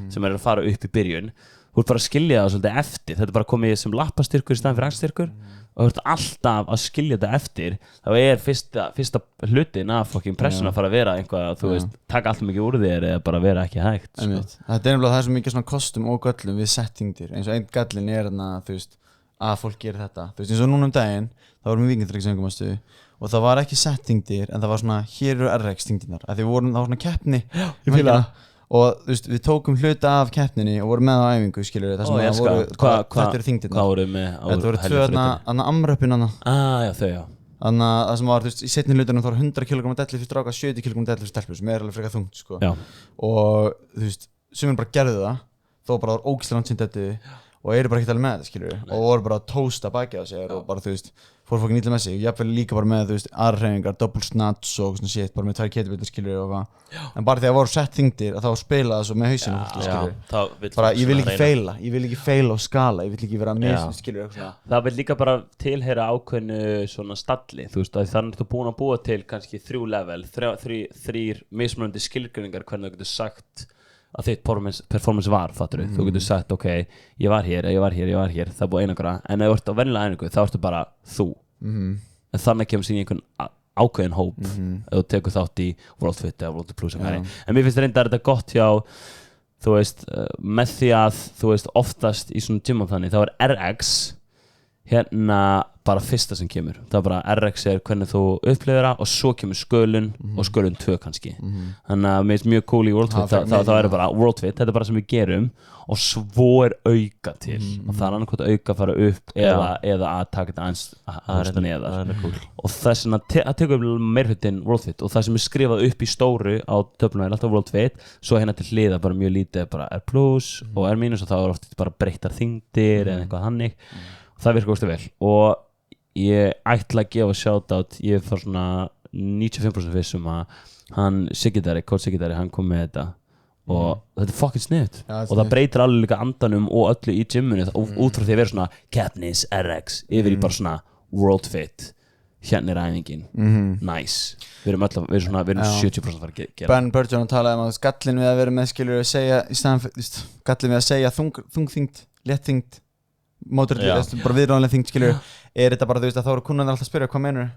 sem er að fara upp í byrjun, þú ert bara að skilja það svolítið eftir, þetta er bara komið sem lappastyrkur í staðinn fyrir axlstyrkur og þú ert alltaf að skilja þetta eftir, þá er fyrsta hlutin af fucking pressun að fara að vera einhvað, þú veist, taka alltaf mikið úr þér eða bara vera ekki hægt. Sko. Þetta er nefnilega það er svo mikið svona kostum og göllum við settingdir, eins og einn gallin er þú veist, að fólk gerir þetta, þú veist, eins og núna daginn, þá vorum við víkindrækksengum og það var ekki settingdir en það var svona, hér eru RX-þingdirnar, af því það var svona keppni og þú veist, við tókum hluta af keppninni og vorum með á æfingu, skilur það sem þetta eru þingdirnar. Hvað voru með á þetta voru tvö amröppin þannig að það sem var, þú veist, í seinni hlutunum þá var 100 kg deadlift fyrir stráka, 70 kg deadlift fyrir stelpur sem er alveg frekar þungt, sko. Og þú veist, sumir bara gerðu það þó bara var ógeðslega langt sín deadliði og eru bara ekkert alveg með þetta, skilur og voru bara að tósta bakið á sér og bara, þú veist, fór fólk nýttilega með sig, jafnvel líka bara með, þú veist, aðrhreyfingar, double snatch og svona shit, bara með 2 kettlebells, skilur og hvað, en bara þegar voru sett þyngdir að þá spila það svo með hausinu, skilur, bara ég vil ekki feila og skala, ég vil ekki vera með, skilur, eitthvað svona. Það vil líka bara tilheyra ákveðnu svona stalli, þú veist, þannig að þú búin að búa til kannski 3 level, 3 mismunandi skilgreiningar hvernig þú getur sagt að þitt performance var, fattur þú getur sagt, ok, ég var hér, það er búið einangra, en ef þú ert á venjulega einingu, þá ertu bara þú en þannig kemur sín í einhvern ákveðin hóp ef þú tekur þátt í World Fit eða World Plus en mér finnst reyndar þetta gott hjá, þú veist, með því að þú veist, oftast í svona gymum þannig, þá er RX hérna bara fyrsta sem kemur, það er bara RX er hvernig þú upplifir það og svo kemur skölun og skölun 2 kannski þannig að mér finnst mjög cool í World Fit þá er það bara World Fit, þetta er bara sem við gerum og svo er auka til og það er annarkvæmt auka að fara upp eða að taka þetta aðeins neðar og þess vegna að tekur meirhlutin World Fit og það sem er skrifað upp í stóru á töfluna er alltaf World Fit, svo hérna til hliða bara mjög lítið bara R plus og R minus og þá er oft bara breyttar þyngdir eða eitthvað hannig og það virkar ógeðslega vel og ég ætla að gefa shoutout, ég fór svona 95% vissum að hann Sigidari, Coach Sigidari, hann kom með þetta og þetta er fucking sniðut og það breytir alveg líka andanum og öllu í gyminu út frá því að vera svona keppnis RX yfir í bara svona World Fit hérna er æfingin, nice við erum 70% að fara að gera Ben Burgeon talaði að skallin við að vera með skilur að segja, í staðan skallin við að segja þungþyngd, léttþyngd mótorlið, bara viðráðanlega þyngd skilur er þetta bara, þú veist, að þá eru kunnarnir alltaf að spyrja hvað meinur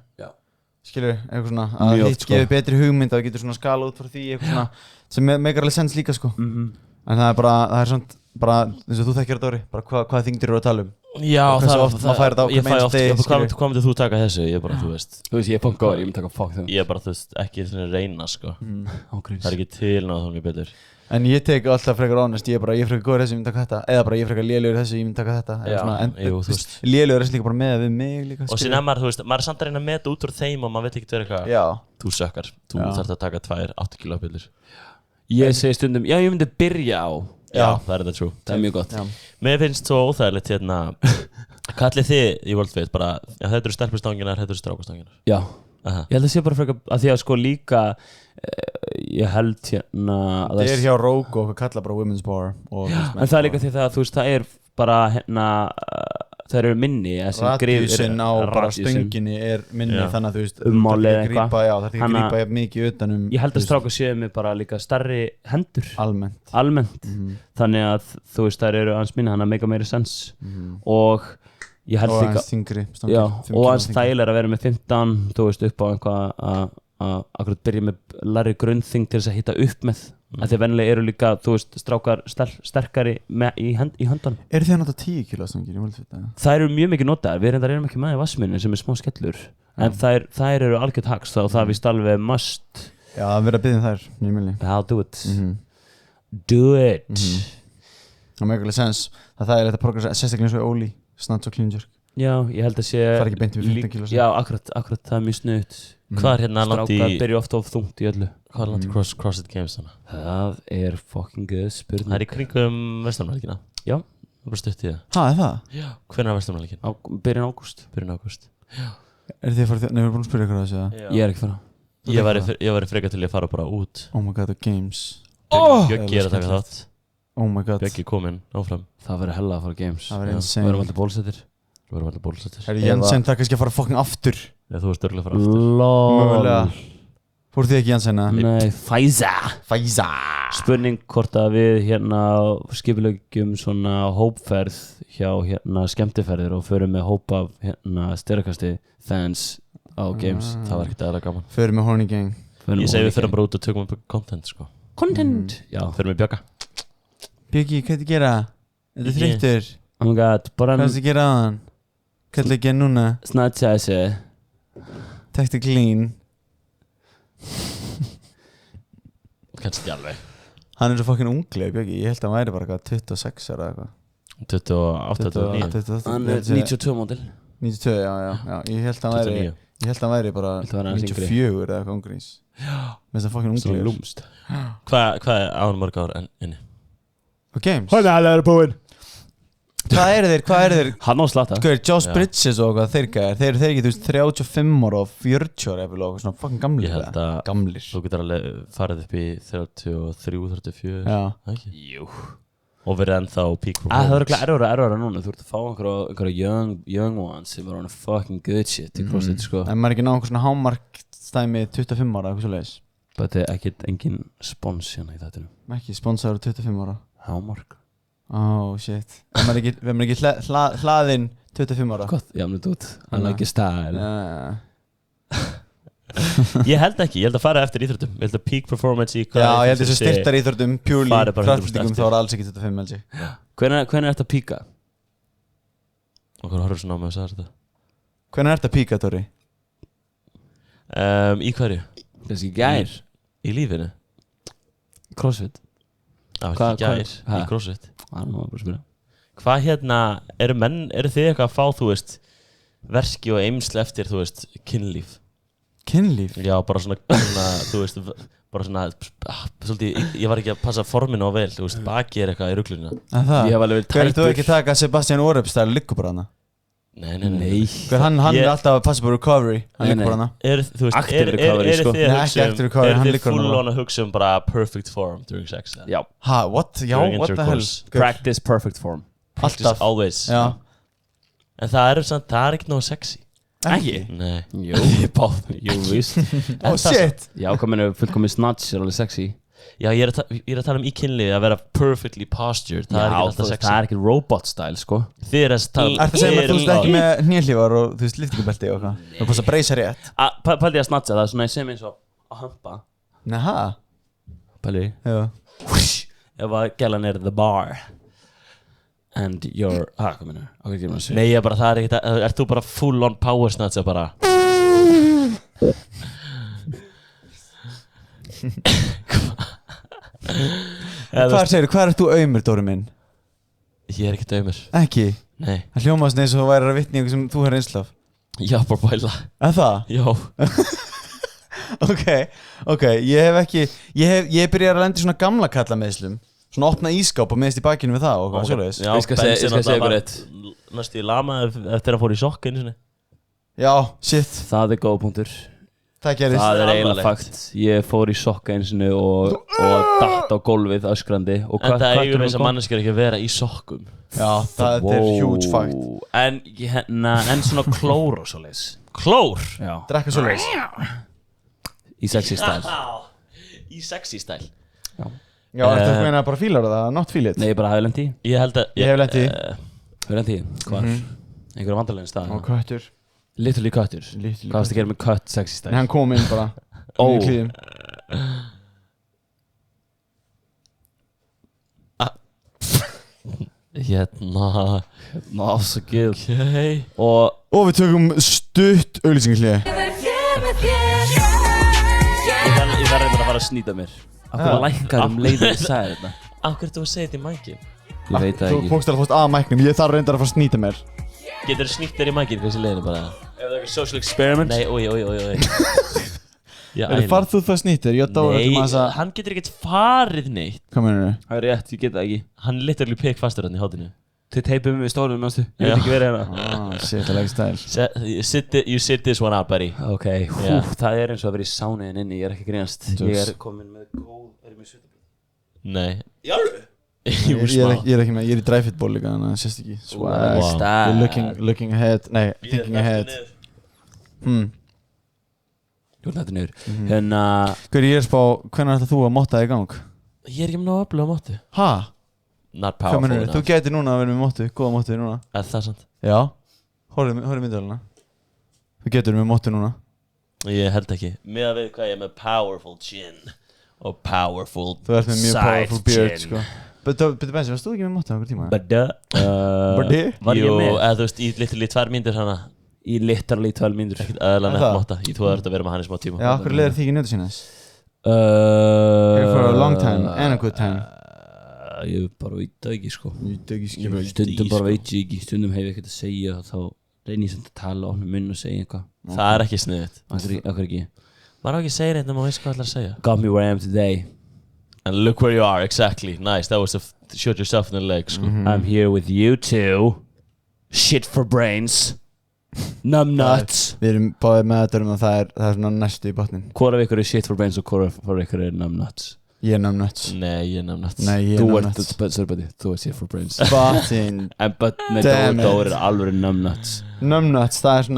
skilur, eitthvað svona að hitt gefið betri hugmynd að við getum svona skala út frá því eitthvað svona, sem meikar alveg sens líka sko en það er bara, það er svona bara, eins og þú þekkir þetta Dóri, bara hvað þyngdir eru að tala um já, ég fæ oft, hvað myndir þú taka þessu, ég bara, þú veist ég er punkgóður, ég myndi taka fuck þeim ég er bara, þú veist, ekki reyna sko það er ekki til náðu þannig betur En ég tek alltaf frekar honest, ég frekar góður þessi, ég myndi taka þetta. Eða bara ég frekar lélegur þessi, ég myndi taka þetta. Lélegur þessi líka bara með við mig líka. Og síðan maður er samt að reyna að meta út úr þeim og maður veit ekki vera eitthvað. Þú sökkar, þú þarft að taka 2 8 kg pillur. Ég segi stundum, já ég myndi byrja á. Já, það er þetta true. Það er mjög gott. Mér finnst svo óþægilegt hérna, kallið þið í World Fit bara, þetta eru stelpustanginar, þetta eru strákustanginar. Já. Ég held að sé bara frekar að því að sko líka ég held hérna það er hjá Rók og kalla bara Women's Bar en það er líka því að þú veist það er bara hérna það eru minni radíusinn á bara stönginni er minni þannig að þú veist ummálið eitthvað það er ekki að grípa mikið utan ég held að strákar séu með bara líka stærri hendur almennt þannig að þú veist þær eru aðeins minni þannig að make meiri sens og ég held líka þingri, og aðeins þægilega að vera með 15 þú veist upp á einhvað að akkurat byrja með læri grunnþing til þess að hitta upp með að því vennilega eru líka þú veist strákar sterkari í höndunum. Eru þið að nota 10 kg stangir í World Fit? Það eru mjög mikið notaðar, við erum ekki með í vassminni sem er smá skellur en þær eru algjört hagst og það er víst alveg must. Já, það verður að biðja þær mjög mjög. I'll do it. Do it. Það make alveg sens það er þetta progress sérstaklega eins og Óli snatch og clean jerk. Já, ég held að sé það er ekki beint við 15 kg. Já, akkurat það er mjög snuðt. Hvað er hérna langt í strákar byrja ofta of þungt í öllu. Hvað er langt í CrossFit Games þannig? Það er fucking good spurning. Það er í kringum Vestlunarhelgina. Já. Það er bara stutt í það. Er það? Já. Hvenær er Vestlunarhelgin? Byrjun ágúst. Já. Er þið farið við búin að spyrja ykkur að þessu? Ég er ekki fara. Ég var frekar til að fara bara út. Oh my god, the games. Bjöggi er að taka þátt. Oh my god. Bjöggi kominn áfram. Það verður hella að fara games. Það verður insane. Við erum alltaf bólsettir. Er Jensen það kannski að fara fucking aftur? Já, þú veist örgulega að fara aftur. Mögulega. Fór þið ekki Jensenna? Nei, Fæza. Spurning hvort að við hérna skipuleggjum svona hópferð hjá hérna skemmtiferðir og förum með hóp af hérna styrkasti fans á games. Það var ekkert aðra gaman. Förum með Horny Gang. Ég segi við förum bara út og tökum upp content sko. Content? Já. Förum með Bjögga. Bjöggi, hvað er þetta að gera? Þetta er þreyttur. Oh my god, bara hvað er þetta að gera á hann? Hvað er þetta að gera núna? Snatcha þessi. Takk til clean. Kannski alveg. Hann er svo fucking ungleg, Bjöggi. Ég held að hann væri bara 26 ára eða eitthvað. 28, 29. Hann er 92 mótil. 92, já. Ég held að hann væri bara 94 eða eitthvað ungrís. Já. Með það fucking ungleg. Svo lúmst. Hvað er án mörg ár inni? Á games? Hann er alveg búinn. Hvað eru þeir? Hann á slata. Sko, Josh Bridges og hvað þeir gæðir? Þeir ekki, þú veist, 35 ára og 40 ára eða og svona fucking gamlir. Ég held að gamlir. Þú getur alveg farið upp í 33, 34. Já. Ekki? Jú. Og verið ennþá peak performance. Það er örugglega erfara núna. Þú ert að fá einhverja young ones sem var on a fucking good shit í CrossFit, sko. En maður ekki ná einhver svona hámarkstæmi 25 ára, eitthvað svo leiðis. Þetta er ekkert engin spons hérna í þættinu. Ekki sponsaður 25 ára. Hámark. Oh shit. Við erum ekki hlaðinn 25 ára. Gott, jámnut út. I like your style. Ég held ekki, ég held að fara eftir íþróttum. Ég held að peak performance í hvað. Já, ég held að þessu styrtar íþróttum purely kraftflýtingum þá er alls ekki 25 held ég. Hvenær er þetta að píka? Og hvað horfður svona á mig að sagða þetta? Hvenær er þetta að píka, Tóri? Í hverju? Þessi gær. Í lífinu? CrossFit. Ekki gær, í CrossFit. Það er nú að bara spyrja. Hvað hérna, eru þið eitthvað að fá, þú veist, verki og eimsli eftir, þú veist, kynlíf? Kynlíf? Já, bara svona, þú veist, bara svona, svolítið, ég var ekki að passa forminu á vel, þú veist, baki er eitthvað í ruglunina. Það? Hver þú ekki taka Sebastian Orup-stæl liggur bara hana? Nei. Hann er alltaf að passa på recovery, hann liggur bara hana. Active recovery, sko. Nei, ekki active recovery, hann liggur hana. Full on að hugsa bara perfect form during sex? Já. Ha, what? Já, what the hell? Practice perfect form. Practice always. Já. En það er ekki nógu sexy. Ekki? Nei. Jú, víst. Oh shit. Já, hvað meina fullkomið snatch er alveg sexy. Já, ég er að tala í kynlífi að vera perfectly postured. Það er ekki alltaf sexy. Það er ekki robot style, sko. Þið er að tala. Ertu að segja mér að þú veist ekki með hnélífar og þú veist lyftingabelti og eitthvað? Þú veist að breysa rétt. Pældi ég að snatcha, það er svona sem eins og að humpa. Naha. Pældi ég. Já. Ef að gælan er the bar. And you're... hvað meina? Nei, ég bara, það er ekkert að... Ert þú bara full on power snatch að bara... Hvað ert þú aumur, Dóri minn? Ég er ekkert aumur. Ekki? Nei. Það hljómaðast eins og þú væri að vitni eitthvað sem þú er reynslu af. Já, bara bæla. Það? Já. Ok, ég byrjar að lenda í svona gamla kallameðslum. Svona opna ískáp og meðist í bakinu við það og hvað svoleiðis. Já, Ég skal segja ykkur eitt. Næstu í lama eftir að fór í sokk einu sinni. Já, shit. Það góð punktur. Það gerist. Það eiginlega fakt. Ég fór í sokka einu sinni og datt á gólfið öskrandi. En það eigum þess að manneskjur ekki að vera í sokkum. Já, það er huge fact. En svona klór og svoleiðis. Klór? Já. Drekka svoleiðis. Í sexy style. Í sexy style. Já, ertu að meina bara fílar það, not feel it? Nei, ég bara hafði lent í. Ég held að Ég hef lent í. Hefur lent í? Hvar? Einhverjum vandarlegin stað? Og köttur. Literally köttur? Hvað varst að gera með kött sexy style? Nei, hann kom inn bara. Í klíðum. Afsakið. Ok. Og við tökum stutt auglýsingarhlið. Ég verði bara að fara að snýta mér. Af hverju lækkar leiðið ég sagði þetta? Af hverju þú að segja þetta í mækin? Ég veit það Þú ekki. fókst alveg fórst að mæknum, ég þarf reyndar að fara að snýta mér. Getur þú snýtt þér í mækin hversi leiðinu bara? Ef það er eitthvað social experiment? Nei, oi. Farð þú það snýttir? Nei, hann getur ekkert farið neitt. Hvað meinarðu? Það er rétt, ég get það ekki. Hann er literally pikk fastur hann í hátinu. Þið teipum við stólum, náttúr. Ég veit ekki verið hérna. Shit, það legg stæl. You sit this one out, buddy. Ok, það er eins og að vera í sániðin inni, ég er ekki grínast. Ég er komin með góð, er ég með svitabröð? Nei. Jálfur? Ég er ekki með, ég er í dry-fit-ból líka, þannig að það sést ekki. Swag. You're looking ahead, nei, thinking ahead. Þú er þetta niður. Hérna... Hver ég er spá, hvernig ætlar þú að motta það í gang? Ég er ekki með ná að öfluga móttu. Ha? Not Hvað powerful meinarðu? enough. Þú gæti núna að vera með móttu, góða móttu núna. Er það sant? Já. Horfðu myndavélina. Þú getur með móttu núna. Ég held ekki. Með við hvað ég er með powerful chin og powerful Þú ert með mjög side powerful beard, chin. sko. Betur Bensi, varst þú ekki með móttu á einhver tíma? Buddy? Var ég Jú, með? eða þú veist, í literally 2 mínútur hana. Í literally 12 mínútur. Ekkert aðeins Er nefn það? móta. Ég trúi að þetta vera með hann í smá tíma. Já, okkur leiðir því ekki nötu sína þess? Ég For a long time and a good time. Ég bara veit það ekki, sko. Ég Stundum bara veit ég ekki, stundum hef ég ekkert að segja þá reynir ég samt að tala, opna munn og segja eitthvað. Það er ekki sniðið. Akkur ekki. Maður á ekki að segja neitt nema að veist hvað ætlar að segja. Got me where I am today. And look where you are, exactly. Nice, that was to shoot yourself in the leg, sko. I'm here with you two. Shit for brains. Numbnuts. Við erum báðið með þetta að það er svona næstu í botnin. Hvor af ykkur er shit for brains og hvor af ykkur er numbnuts? Ég er numbnuts. Nei, ég er nefnast. Nei, ég er Þú numbnuts. þú ert shit for brains. Bottin. En but með Damn Dór it. er alveg numbnuts. Numbnuts, það er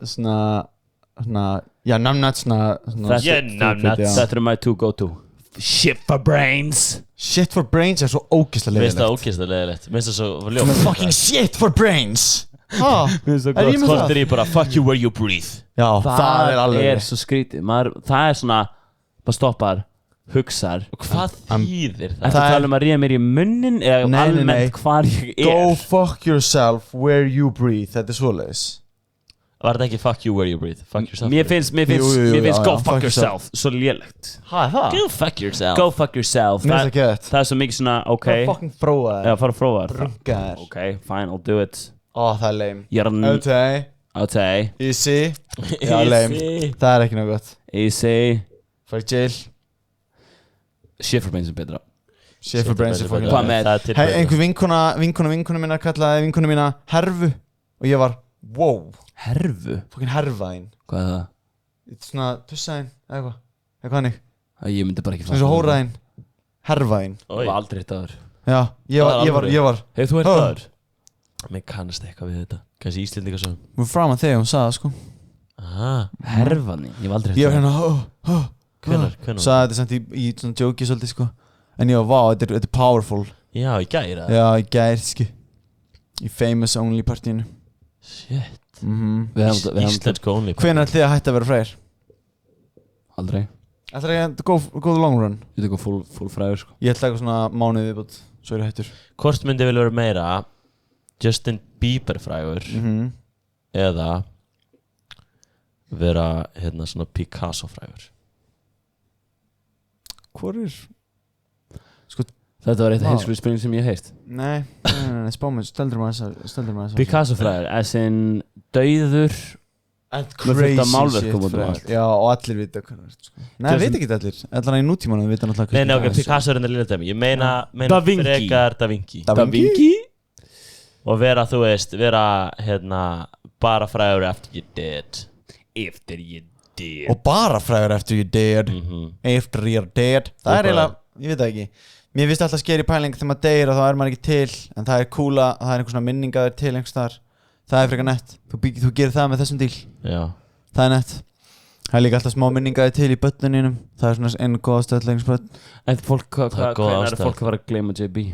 svona já, numbnuts svona Yeah, numbnuts. já. Þetta er my two go to. Shit for brains. Shit for brains er svo ógeðslega Mér finnst það leiðilegt. ógeðslega leiðilegt. Mér finnst það svo Svona ljótt. fucking shit for brains. Ha? Er ég með Hvort það? er ég bara fuck you where you breathe. Já, það er alveg er svo skrítið. Það er svona, bara stoppar, hugsar. Og hvað þýðir það? Ertu að tala um að ríða mér í munnin eða Nei, nei, nei. almennt hvar ég er? Go fuck yourself where you breathe. Þetta er svoleiðis. Var þetta ekki fuck you where you breathe? Fuck yourself. Mér finnst Jú, já, go já, fuck fuck yourself svo lélegt. Ha, það? Go fuck yourself. Go fuck yourself. Mér finnst það gett. Það er svo mikið svona, ok. Það er fucking fróða Já, þér. fara að fróa þér. Runga þér. Ok, fine, I'll do it. Ó, það er lame. Jarn, Ok, easy. Já, lame. Easy. Það er ekki náttúrulega gott. easy. Fær jail. Shit for brains er betra. Shit for brains er fucking Hvað með- Hei, einhver vinkona minna kallaði vinkona mína herfu. Og ég var, wow, Herfu? fucking herfaðinn. Hvað er það? Svona tussaðinn, eða eitthvað. Eitthvað hannig. Ég myndi bara ekki Svona svo hóraðinn. Herfaðinn. Það var aldrei hitt aður. Já, ég var Hefur þú hitt Oh. aður? Mér kannast eitthvað við þetta. Kannski Íslendinga svo. Við fram að þegar hún sagði það, sko. Aha. Herfanni? Ég hef aldrei Ég hitt var aður. hérna, Hvenær? sagði þetta samt í svona jóki svolítið, sko. En ég var, vá, þetta er powerful. Já, í gæra. Já, í gær, sko. Í famous only partíinu. Shit. Íslensk only. Hvenær ætli þið að hætta að vera freyr? Aldrei. Ætli að go the long run? Ég tekur full fræður sko. Ég ætla eitthvað svona mánuði viðbútt. Svo er ég hættur. Hvort myndi vilja vera meira Justin Bieber frægur eða vera hérna svona Picasso frægur? Hvor er? Sko, Þetta var eitt heilskulu spurning sem ég heist. Nei, spámið, stöldur maður Picasso-fræður, as in dauður and með fullt af málverkum út um allt. Já, og allir vita hvað það er sko. Nei, veit ekki allir, allan í nútímanum vita náttúrulega Nei, ok, Picasso er enda lilla dæmi. Ég meina Da Vinci. frekar Da Vinci. Da Vinci? Og vera, þú veist, bara frægur after you're dead. After you're dead. Og bara frægur after you're dead After you're dead Það er eiginlega, ég veit það ekki Mér finnst alltaf skeri pæling þegar maður deyr og þá er maður ekki til en það er cool að það er einhver svona minning að það er til einhvers þar Það er frekar nett Þú gerir það með þessum díl Já. Það er nett Það er líka alltaf smá minning að það er til í börnuninum Það er svona einu góða stöðleikingsbörn En fólk, Það er góð hvernig er ástæða. fólk að fara að gleyma JB?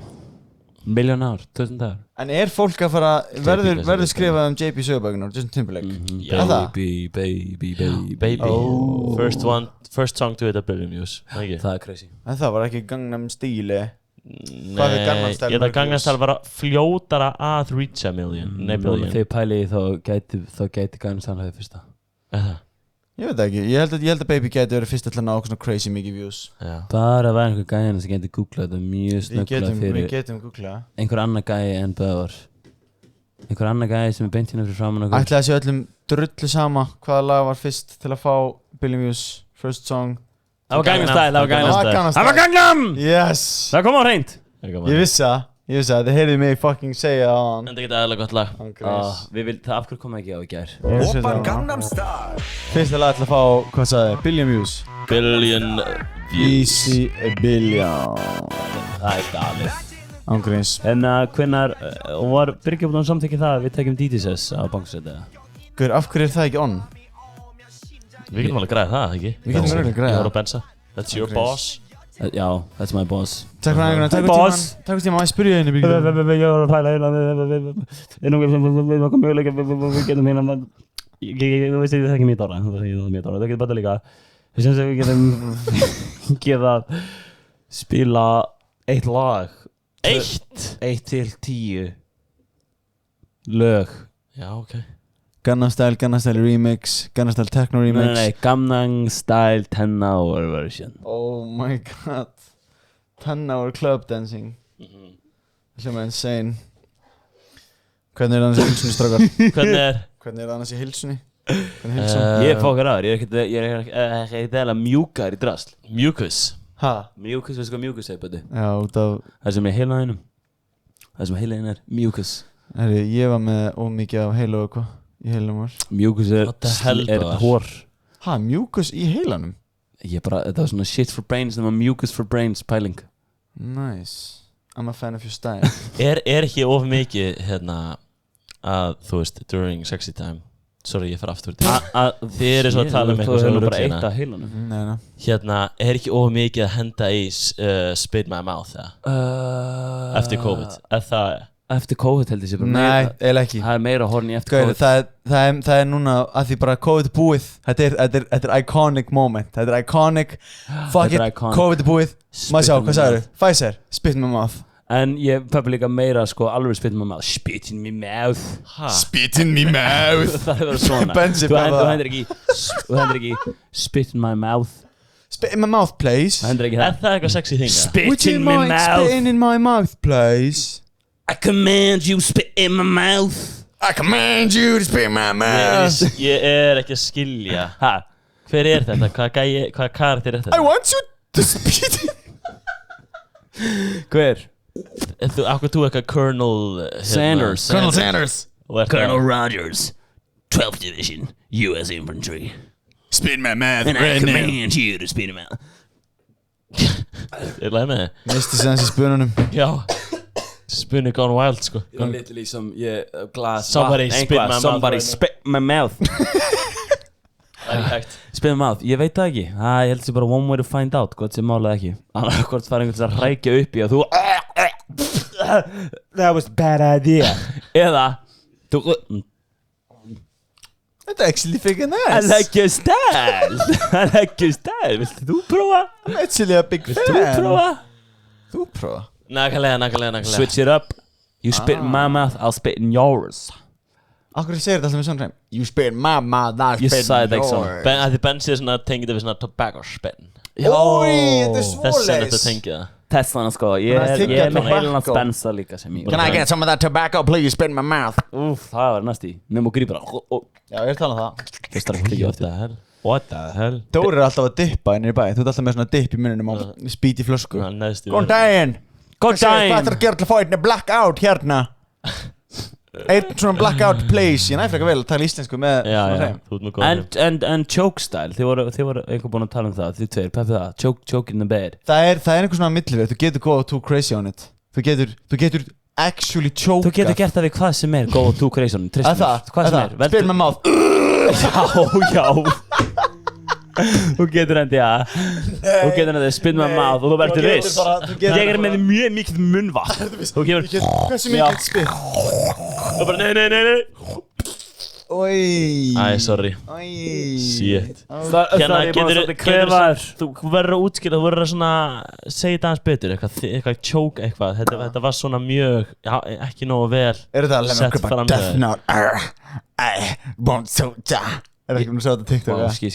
Milljón ár, 1000 dagar. En er fólk að fara verður skrifað JB sögubækunar Justin Timberlake Baby Oh. First song to hit a billion views. Ekki? Það er crazy. En það var ekki Gangnam Style Nei, Hvað er Gangnam Style ég held að mörg Gangnam views? Style var fljótara að reach a million Nei, billion Þegar pæli þá gæti Gangnam Style hefði fyrsta. Eða? Ég veit það ekki, ég held að Baby gæti verið fyrst til að ná svona crazy mikið views Já. Bara að vera einhver gæðin sem gæti googlað þetta mjög snögglega Við fyrir getum googlað einhver annar gæði en Böðvar. Einhver annar gæði sem er beint hérna fyrir framan okkur. Ætlaði að sé öllum drullu sama hvaða lag var fyrst til að fá billion views First song Það var Gangnam Style, það var Gangnam Style. Gangnam Það var Gangnam! Yes Það kom á hreint. Ég vissi það, þið heyrðu mig fucking segja á hann En það geta aðeins gott lag Við viljum, það af hverju kom ekki á í gær? Oppan Gangnam Style. Fyrsta lag til að fá, hvað sagði, billion views Billion views Easy a billion Það er galið. Ángríns En hvenær, og var Birgir búinn að samþykja það að við tekjum DTSS á bankstæði eða? Guður, af hverju er það ekki on? Við getum alveg græðið það, ekki? Við getum alveg græða Ég voru að bensa That's your boss Já, that's my boss. Takk fyrir einhvern veginn, takk fyrir tíma að spyrja henni Birgir Ég var að pæla hérna við okkur möguleika við getum hérna þú veist það er ekki mjög dóra það getur bara líka við sem við getum geta spila eitt lag 1 til 10 lög Já, ok Gangnam Style remix Gangnam Style techno remix Nei, Gangnam Style 10 hour version. Oh my god 10 hour club dancing Hljóma insane Hvernig er annars í hilsunni strákar? Hvernig er annars í hilsunni? Hvernig er hilsun? Ég er fókar aður, ég er ekki eða mjúkar í drasl. Mucus Ha? Mjúkus, veistu hvað mjúkus er, Böddi? Já, út af Það sem er heila hennum. Það sem heila henn er mjúkus. Herri, ég var með ómikið af heilu og hvað í heilum var Mjúkus er What the hell, Böðvar? hór. Ha, mjúkus í heilanum? Þetta var svona shit for brains, það var mjúkus for brains pæling. Nice I'm a fan of your style Er ekki of mikið, að, þú veist, during sexy time Sorry, ég fer aftur til Þið eru svo að tala um eitthvað sem Þú eru bara eitt ruglina að heilanum. Nei Er ekki of mikið að henda í spit my mouth, eða? Eftir COVID Eftir COVID held ég sé bara Nei, eiginlega ekki Það er meira horni eftir Gauður, COVID. það er núna að því bara COVID er búið Þetta er iconic moment Þetta er iconic Fuck Þetta er it, iconic. COVID er búið Maður sjá, Spit in hvað my sagður? mouth. Pfizer, spit in my mouth En ég peppa líka meira sko alveg spit in my mouth. Spit in my mouth. Spit in my mouth Það er verið svona. Benzi Þú bara hendur ekki spit in my mouth. Spit in my mouth, please Þú hendur ekki Er það. það eitthvað sexy þing, eða? Spit Would you in my mind mouth. spitting in my mouth, please? I command you spit in my mouth. I command you to spit in my mouth Ég er ekki að skilja Ha? Hver er þetta? Hvaða karakter er I þetta? want you to spit in Hver? Akkur þú eitthvað Colonel Sanders. Colonel Sanders Colonel Rogers, 12th Division, U.S. Infantry. Spit in my mouth And I command you to spit in my mouth. Er það með? Misti sér hans í spununum Já Spunni gone wild, sko You're literally some glass. Somebody spit in my mouth Somebody right now. spit in my mouth. Það er ekki hægt Spit in my mouth, ég veit það ekki. Ég held þessi bara one way to find out hvort sem málað ekki. Annars hvort fara einhvern veginn að rækja upp í að þú That was a bad idea. Eða þú Þetta actually freaking I nice like your style. I like your style. Viltu þú prófa? I'm actually a big fan Viltu þú prófa? Þú prófa Nakalega Switch it up. You spit in my mouth, I'll spit in yours. Akkur segir þetta alltaf með svona hreim You spit in my mouth, I Ég spit sagði in þetta ekki svona. yours Því Bensi er svona tengið við svona tobacco spin Ói, þetta er Þess vegna þetta svoleiðis tengið það Tesla sko, ég er með heilan að spensa líka sem ég Can I get some of that tobacco please, spit in my mouth? Það var næst í, nefnum og grípar Já, ég tala það Fyrst að ekki eftir What the hell? Dóri alltaf að dippa inn í bæ, þú ert alltaf með svona dipp í muninum og spýt í flösku Góðan daginn Hvað ætlar að gera til að fá einni blackout hérna? Einn svona blackout please Ég næ frekar vel að tala íslensku með þú ert með góð En choke style, þið voru eitthvað búin að tala það þið tveir, peppið það, choke in the bed Það er einhver svona milliveg, þú getur go too crazy on it Þú getur actually choke Þú getur gert það við hvað sem er, go too crazy on it Hvað sem er, spil með mátt Já Þú getur hendi Þú getur hendi spinn með máð og þú verður viss Ég er með mjög mikið munnvatn Þú gefur Hversu mikið spil? Þú bara nei Oi Æ, sorry Shit Þú verður að útskýra, þú verður að svona segja þetta aðeins betur, eitthvað choke eitthvað Þetta var svona mjög, ekki nógu vel sett fram Death Note I won't soldier Er það ekki að sjá þetta TikTok? Ég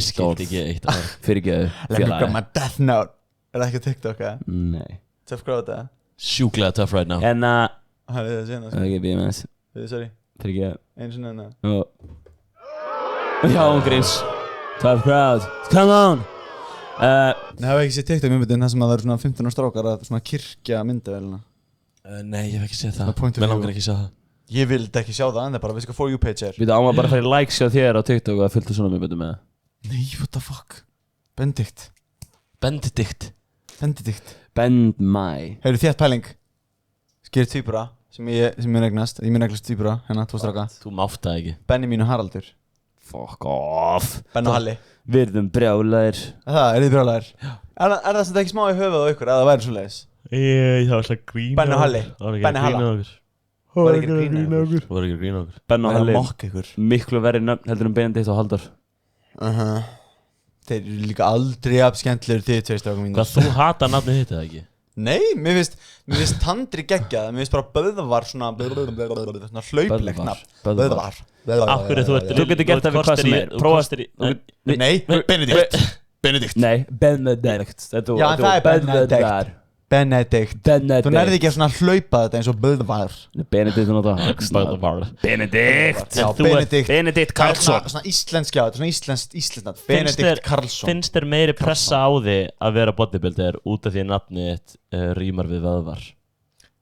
skildi ekki eitt orð Fyrirgeðu Let me grab my Death Note Er það ekki TikTok? Nei Tough crowd það? Sjúklega tough right now En Það er það síðan Ekki BMS Sorry Fyrirgeðu Einu sinni enna Já, gríns Tough crowd Come on Nei, það var ekki sér TikTok myndin Það sem að það eru svona 15 strákar að svona kirkja myndavélina Nei, ég hef ekki séð það Mér langar ekki að sjá það Ég vildi ekki sjá það, en það er bara, veistu hvað For You page er? Við áma bara að fara í likes hjá þér á TikTok og að fylgta svona myndum með það Nei, what the fuck? Benedikt Bend my Hefur þétt pæling? Skýr tvíbura, sem ég mun eignast Ég mun eignast tvíbura, hérna, 2 stráka Þú mátt það ekki Benni mín og Haraldur Fuck off Benni og Halli Virðum brjálæðir Það, þið brjálæðir? Er það sem þetta ekki smá í höfuð á ykkur, að það væri svo leiðis? Það var alltaf grín Benni og Halli Benni Halla Var ekki að grína okkur Benni og Halli mokk ykkur Miklu verri nöfn heldur Benedikt og Halldór Þeir eru líka aldrei jafn skemmtilegur þið tveir strákum mínir Hvað, þú hatar nafnið þitt eða ekki? Nei, mér finnst Tandri geggjað Mér finnst bara Böðvar svona hlauplegt nafn Böðvar Akkur þú ert Þú getur gert það við hvað sem er Prófastir í Nei, Benedikt Nei, Benedikt Já, það er Benedikt Þú nærði ekki að svona hlaupa þetta eins og Böðvar Benedikt Benedikt Karlsson Svona íslensk, já, svona íslenskt Benedikt Karlsson Finnst þér meiri pressa á því að vera bodybuilder út af því að nafnið þitt rímar við vöðvar?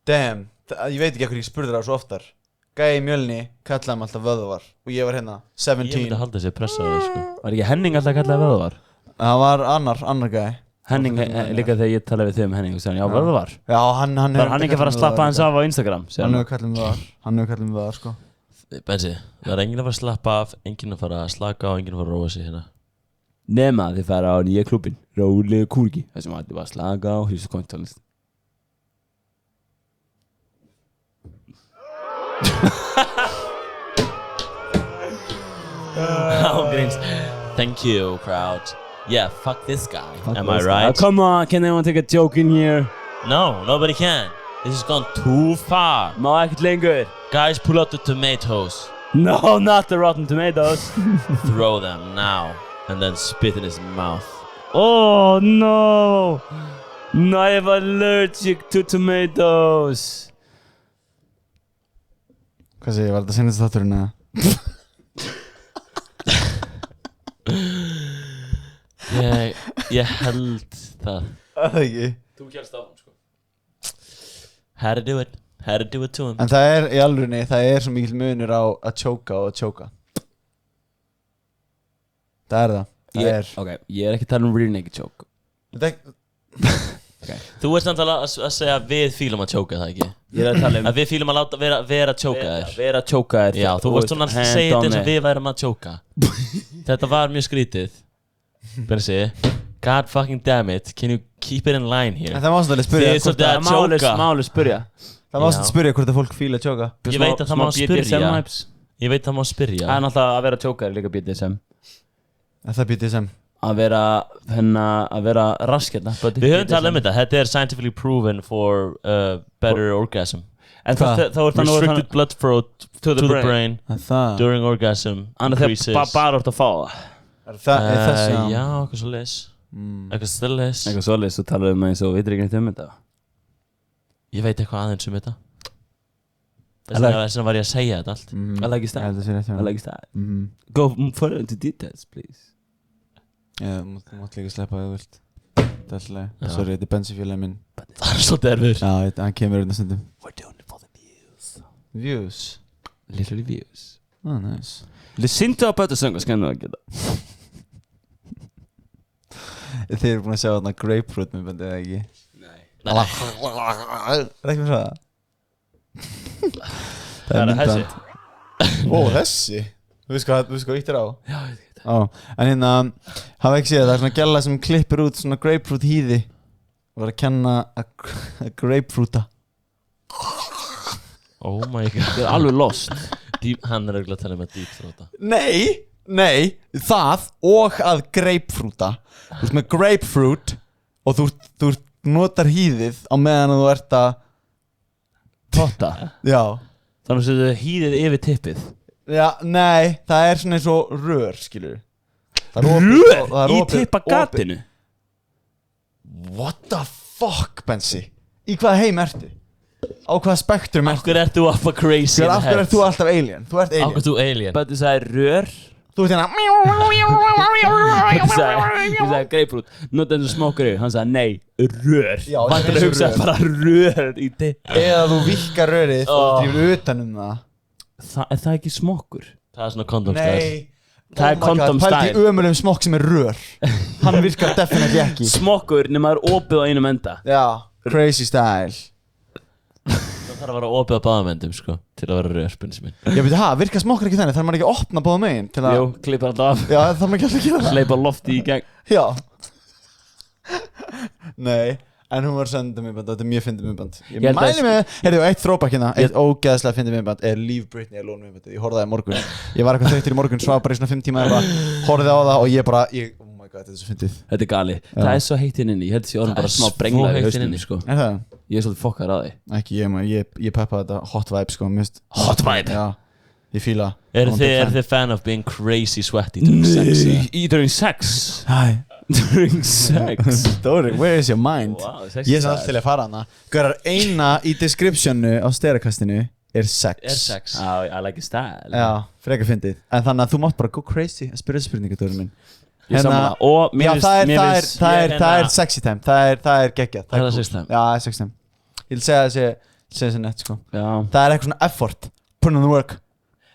Damn, ég veit ekki hvað ég spurði það svo oftar Gæi í Mjölni kallaði mig alltaf vöðvar og ég var hérna 17 Ég myndi halda þessi pressa á það sko Var ekki Henning alltaf kallaði vöðvar? Það var annar gæi Henning, líka þegar ég talaði við þig Henning og segði, já, vöðvar Já, hann var hann ekki að fara að slappa hans af á Instagram Hann hefur kallað mig vöðvar, sko Bensi, það er enginn að fara að slappa af enginn að fara að slaka á, enginn að fara að róa sig hérna Nema þið fara á nýja klúbbin Rólegu Kúrgi Það sem allir var að slaka á hlusta kontónlist Thank you, crowd. Yeah, fuck this guy. Am I guy. right? Come on, can anyone take a joke in here? No, nobody can. This has gone too far. Má ekkert lengur. Guys, pull out the tomatoes. No, not the rotten tomatoes. Throw them now. And then spit in his mouth. Oh, no. No, I'm allergic to tomatoes. Hvað segir, var þetta senast þátturinn eða? Ég held það. Það ekki. Þú kjælst á hann, sko. Had to do it to him. En það er í alvörunni, það er svo mikil munur á að choka og að choka. Það er það. Ok, ég er ekki að tala um rear naked choke. Okay. Þú ert samt að segja að við fílum að choka það ekki? Ég er að tala um að við fílum að láta vera að choka þér. Vera að choka þér. Já, þú varst svona að segja þetta eins og við værum að choka. Þetta var mjög skrítið. Bensi, god fucking damn it, can you keep it in line here? En það má svolítið spyrja. Þið er svolítið að choka. Máli spyrja. Það má svolítið spyrja hvort það fólk fíla að choka. Ég veit að það má spyrja. Ég veit að það má spyrja. Það er náttúrulega að vera að choka er líka BDSM. Það er BDSM. Að vera raskjarna. Við höfum talað um þetta. Þetta er scientifically proven for better orgasm. Restricted blood flow to the brain during orgasm increases. Bara orðið að fá það. Já, eitthvað svo leis. Eitthvað stillis. Eitthvað svoleiðis, þú talar eins og vitir ekki neitt þetta. Ég veit eitthvað aðeins þetta. Þess vegna var ég að segja þetta allt. I like your style. I like your style. Go further into details, please. Já, þú mátt líka sleppa að þú vilt. Það er alltaf, sorry, þetta bensínfélagi minn. Það svolítið erfiður. Já, hann kemur stundum. We're doing it for the views. Views? Literally views. Oh, nice. Listen to about the song, skal du geta. Þið eru búin að sjá þarna grapefruit myndbandið, eða ekki? Nei. Rækjum við það? Það er þessi. Ó, þessi? Þú veist hvað ítt á? Já, ég veit Ó, en hérna, hafa ekki séð, það er svona gælla sem klippir út svona grapefruit hýði og var að kenna að grapefruita. Oh my god. Þið alveg lost. Hann örugglega að tala um að deepthroata. Nei, það og að grapefruita. Þú ert með grapefruit og þú notar hýðið á meðan þú ert að Totta. Já. Þannig að þú hýðið yfir tippið. Já, nei, það er svona eins og rör, skilur. Rör? Í tippa gatinu? What the fuck, Bensi? Í hvaða heim ertu? Á hvaða spektrum ertu? Af hverju ert þú alltaf crazy in the Af hverju head? ert þú alltaf alien? Þú ert Af alien. hverju ert þú alien? But þú sagði rör. Þú ert hérna. Ég sagði grapefruit. Not eins og smokkur. Hann sagði nei, rör. Já, Vantar eins og að hugsa rör. bara rör í tippið. Eða þú virkar rörið og drifur utan það. Er það ekki smokkur? Það er svona kondomstæður. Nei. Það er condom Pældi style. í ömulegum smokk sem er rör. Hann virkar definitely ekki. Smokkur nema það er opið á einum enda. Já, crazy style. Það þarf að vera opið á báðamendum, sko, til að vera rörspunni minn. Ég veit virkar smokkur ekki þannig? Þarf maður ekki að opna báða megin til að... Jú, klippar þetta af. Já, þarf maður ekki alltaf að gera það. Sleipa lofti í gegn. Já. Nei, en hún var sendið minnband, þetta er mjög fyndið minnband. Ég held að- mæli með, heyrðu, eitt throwback hérna, eitt ógeðslega fyndið minnband er Leave Britney Alone minnbandið. Ég horfði það í morgun. Ég var eitthvað þreyttur í morgun, svaf bara í svona 5 tíma eða horfði á það og ég bara, oh my god, þetta er svo fyndið. Þetta er gali. Það er svo heitt inn inni. Ég held þessi orðin bara smá brenglaði í haustinni, sko. Er það? Ég er svolítið fokkar á því. Ekki ég maður, ég peppaði þetta hot vibe sko, mist. Hot vibe? Já, ég fíla. Er þið fan of being crazy sweaty during sex? During sex? Hi. During sex? Dóri, where is your mind? Wow, Ég er alltaf til að fara hana. Gaurar, eina í descriptionu á sterakastinu er sex. Er sex? I like your style. Já, frekar fyndið. En þannig að þú mátt bara go crazy að spyrja þessu spurningu, Dóri minn. Ég sammála. Og Já, mér það er sexy time. Það er geggjað. Er það sexy time? Já, það er sexy time. Ég vil segja þessi nett, sko. Já. Það er eitthvað svona effort. Put in the work.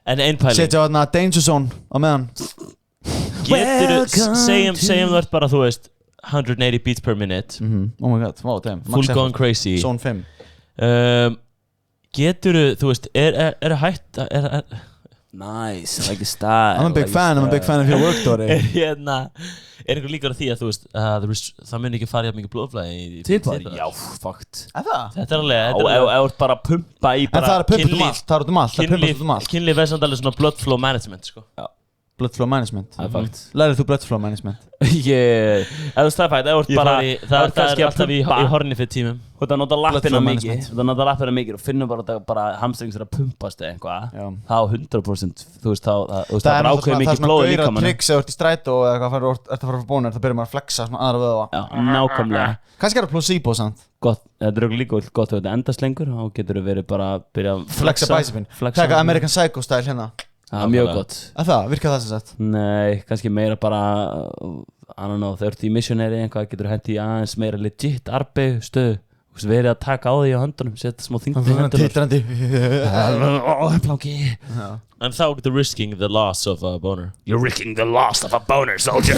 En einn pæling. Setja á þarna danger zone á meðan. Segjum þú ert bara, þú veist, 180 beats per minute. Oh my god, wow, damn. Full gone crazy. Zone 5. Geturðu, þú veist, er hægt, Nice, I like your style. I'm a big fan of your work, Dóri. einhver líkur á því að, þú veist, það mun ekki fara jafn mikið blóðflæði í Tippar? Já, fucked. Er það? Þetta er alveg, Ef þú ert bara að pumpa í En það bara er pumpað um allt, það er út um allt, það er pumpað út um allt. kynlíf er samt alveg svona blood flow management, sko. Blood flow management. Það er fucked. Lærið þú blood flow management? Ef þú stafætt, ef þú ert bara Það er alltaf í horni fyrir tímum. Þú ert að nota lappina flow mikið management. Þú ert að nota lappina mikið og finnur bara hamstrings er að pumpast eða eitthvað Já. þá 100% þú veist þá það er bara náttúrulega ákveðið mikið svona blóð í gauðra líkamann. tricks eða þú ert í strætó eða eitthvað ert að fara frá bónir, það byrjar maður að flexa svona aðra vöðva. Já, nákvæmlega. Kannski er það placebo samt. Gott, þetta er líka gott að þetta endast lengur þá getur þú verið bara að byrja að Flexa bicepin. Taka American Psycho style hérna. Það er mjög gott. Að það, virkar það sem sagt? Nei, kannski meira bara I don't know, þegar þú ert í missionary eitthvað getur þú hendi í aðeins meira legit arbeig stöðu verið að taka á því á höndunum setja smá þyngd í höndunum Titrandi. Planki. En þá getur risking the loss of a boner. You're risking the loss of a boner, soldier.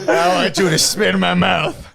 I want you to spit in my mouth.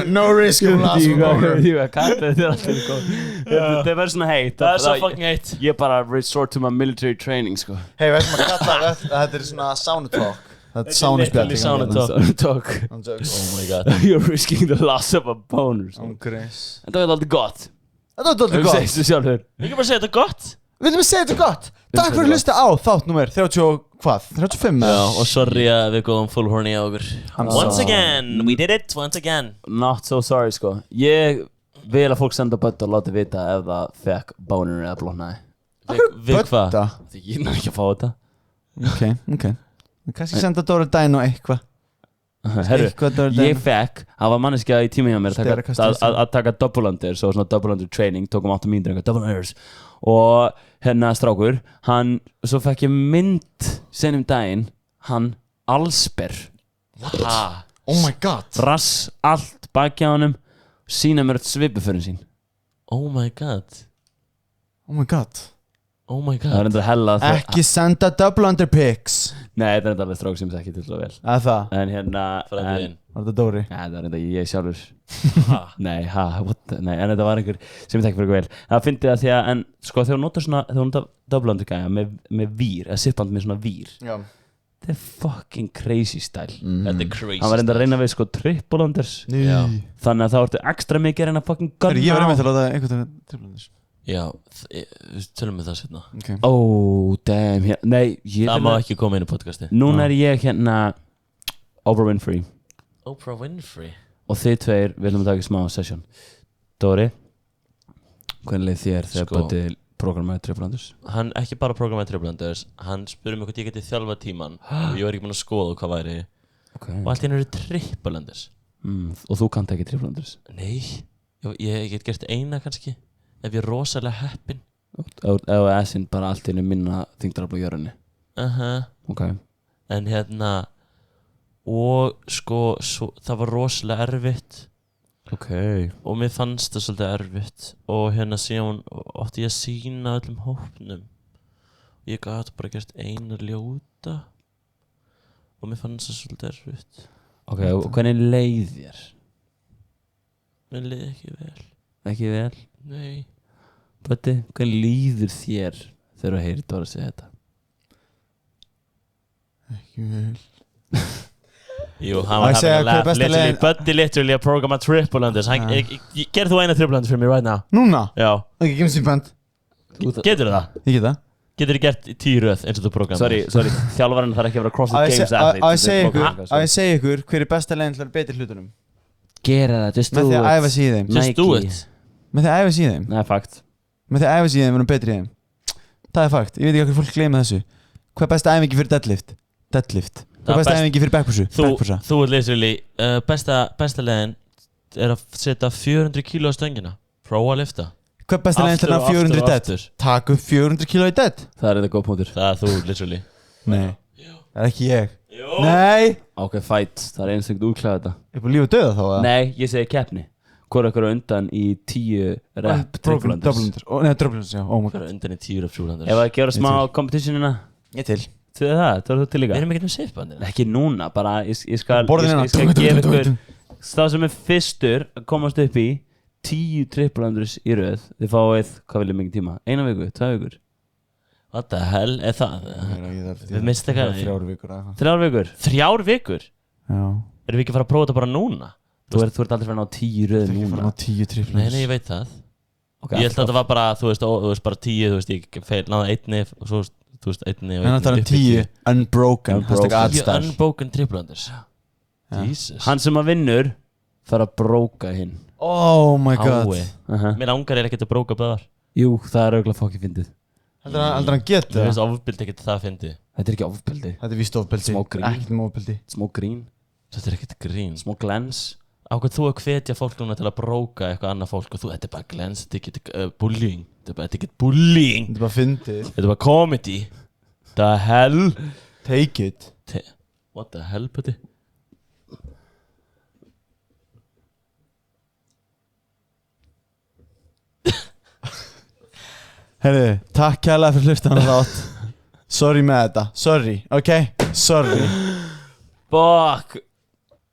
No risk of loss of boner. Þetta er alltaf góð. Þetta verður svona heitt. Það er svo fucking heitt. Ég bara resort to my military training sko. Hei, við ætlum að kalla þetta er svona sauna talk. Þetta er sauna spjall. Sauna talk. Talk. I'm joking. Oh my god. You're risking the loss of a boner. I'm gris. Þetta er alltaf gott. Þetta var doldið Þú gott. segist þú sjálfur. Við ekki bara segja þetta gott. Við viljum að segja þetta gott. Takk fyrir að hlusta á þátt nummer 30 hvað? 35 Já, og sorry að við góðum full horny á okkur. I'm Once sorry. again, we did it once again. Not so sorry sko. Ég vil að fólk senda bötta og láti vita ef það fekk bánur eða blónaði. Við hvað? Bödda? Ég er ekki að fá þetta. Ok Kannski senda Dóra Dæn og eitthvað Herru, ég fekk, það var manneskja í tíma hjá mér að taka double under, svo svona double under training, tókum 8 mínútur eitthvað, double unders og hérna strákur, svo fekk ég mynd senum daginn, hann allsber. What? Oh my god Rass, allt baki á honum, sína mér svipuförin sín. Oh my god Það er endur hella Ekki senda double under pics Nei, það er endur alveg strók sem þekki til það vel. Það? En hérna Frændin. Var þetta Dóri? Nei, það er endur ég sjálfur. Nei, Nei, en þetta var einhver sem ég þekki fyrir vel. Það fyndi það því að, en sko þegar hún notar svona, þegar hún notar double under gæja með vír, eða sippand með svona vír. Já Þetta er fucking crazy style. Þetta er crazy. Hann var enda að reyna við sko triple unders. Já. Þannig að það vortu ekstra mikið að reyna fucking gunna. Ég var einmitt að láta einhvern triple unders. Já, við tölum við það setna. Okay. Oh, damn, nei, það má ekki koma inn í podcasti. Núna er ég hérna Oprah Winfrey og þið tveir viljum taka smá session. Dóri, hvernig leið þér þegar bætið programmaði triple unders? Hann ekki bara programmaði triple unders, hann spurði mig hvort ég geti þjálfað tíman og ég var ekki búinn að skoða hvað væri og allt í henni eru triple unders. Og þú kannt ekki triple unders? Nei, ég get gert eina kannski ef ég er rosalega heppin. Ef essin bara allt í henni minna þyngdarafl á jörðinni. Okay. En hérna og sko það var rosalega erfitt. Okay. Og mér fannst það svolítið erfitt og hérna síðan átti ég að sýna öllum hópnum. Ég gat bara gert eina ljóta og mér fannst það svolítið erfitt. Ok, og hvernig leið þér? Mér leið ekki vel. Ekki vel? Nei. Bötti, hvernig líður þér þegar þú heyrir Dóra segja þetta? Ekki vel. Jú, hann var having a laugh. Bötti literally að programma triple unders. Gerð þú eina triple unders fyrir mig right now? Núna? Já. Ok, give me some band. Getur það? Ég get það. Getur þið gert 10 röð eins og þú programma? Sorry, þjálfarinn þarf ekki að vera CrossFit Games athlete. Að ég segja ykkur hver er besta leiðin til að betri hlutunum? Gera það, just do it. Með því að æfa sig í þeim. Just do it. Með því að æfa sig í þeim. Nei, fakt. Með því að æfa sig í þeim verðum betri í þeim. Það er fakt, ég veit ekki okkur fólk gleyma þessu. Hvað er besta æfingi fyrir deadlift? Hvað er besta æfingi fyrir backpussu? Þú er literally besta leiðin er að setja 400 kíló á stöngina. Prófa að lifta. Hvað er besta leiðin til að 400 dead? Takk 400 kíló í dead? Það er þetta góð punktur. Það er þú literally. Nei, það er ekki ég. Nei. Ok, fight, það er einstaklega útklæða þetta. Er búin líf og döða þá? Nei, ég segi keppni. Hvor ekkur á undan í 10 rep triple unders? Nei, triple unders, já, oh my god. Hvor undan í 10 rep triple unders? Ef að gera smá competitionina? Ég til. Þú er það, þú til líka? Við erum ekki með sifbandir. Ekki núna, bara ég skal gefa ykkur það sem er fyrstur að komast upp í 10 triple unders í röð. Þið fáið, hvað viljum mikið tíma? 1 viku, 2 vikur? What the hell er það? Við mist eitthvað 3 vikur. 3 vikur? 3 vikur? Já. Erum við ekki að fara að prófa þetta bara núna? Þú ert aldrei fyrir að ná 10 röð núna. Þú ert ekki fyrir að ná 10 triple unders. Nei, ég veit það. Ég held að þetta var bara, þú veist bara 10, þú veist, ég náði einni og svo, þú veist, einni og einni. Það er 10 unbroken. 10 unbroken triple unders. Jesus. Hann sem að vinnur fara að bróka hinn. Oh my god. Mér langar er ekkert að bróka böðar. Jú, það er auðvitað fokkið fyndið. Heldur hann geta? Mér finnst ofbeldi ekkert það fyndið. Þetta er ekki ofbeldi. Þetta er víst ofbeldi. Smá grín. Ekkert með ofbeldi. Smá grín. Þetta er ekkert grín. Smá glens. Ákveð þú að hvetja fólk núna til að bróka eitthvað annað fólk og þú, þetta er bara glens, þetta er ekki bullying. Þetta er ekki bullying. Þetta er bara fyndið. Þetta er bara comedy. The hell? Take it. What the hell, putti? Herri, takk kærlega fyrir hlustan á þátt. Sorry með þetta. Sorry, ok? Sorry. Fuck.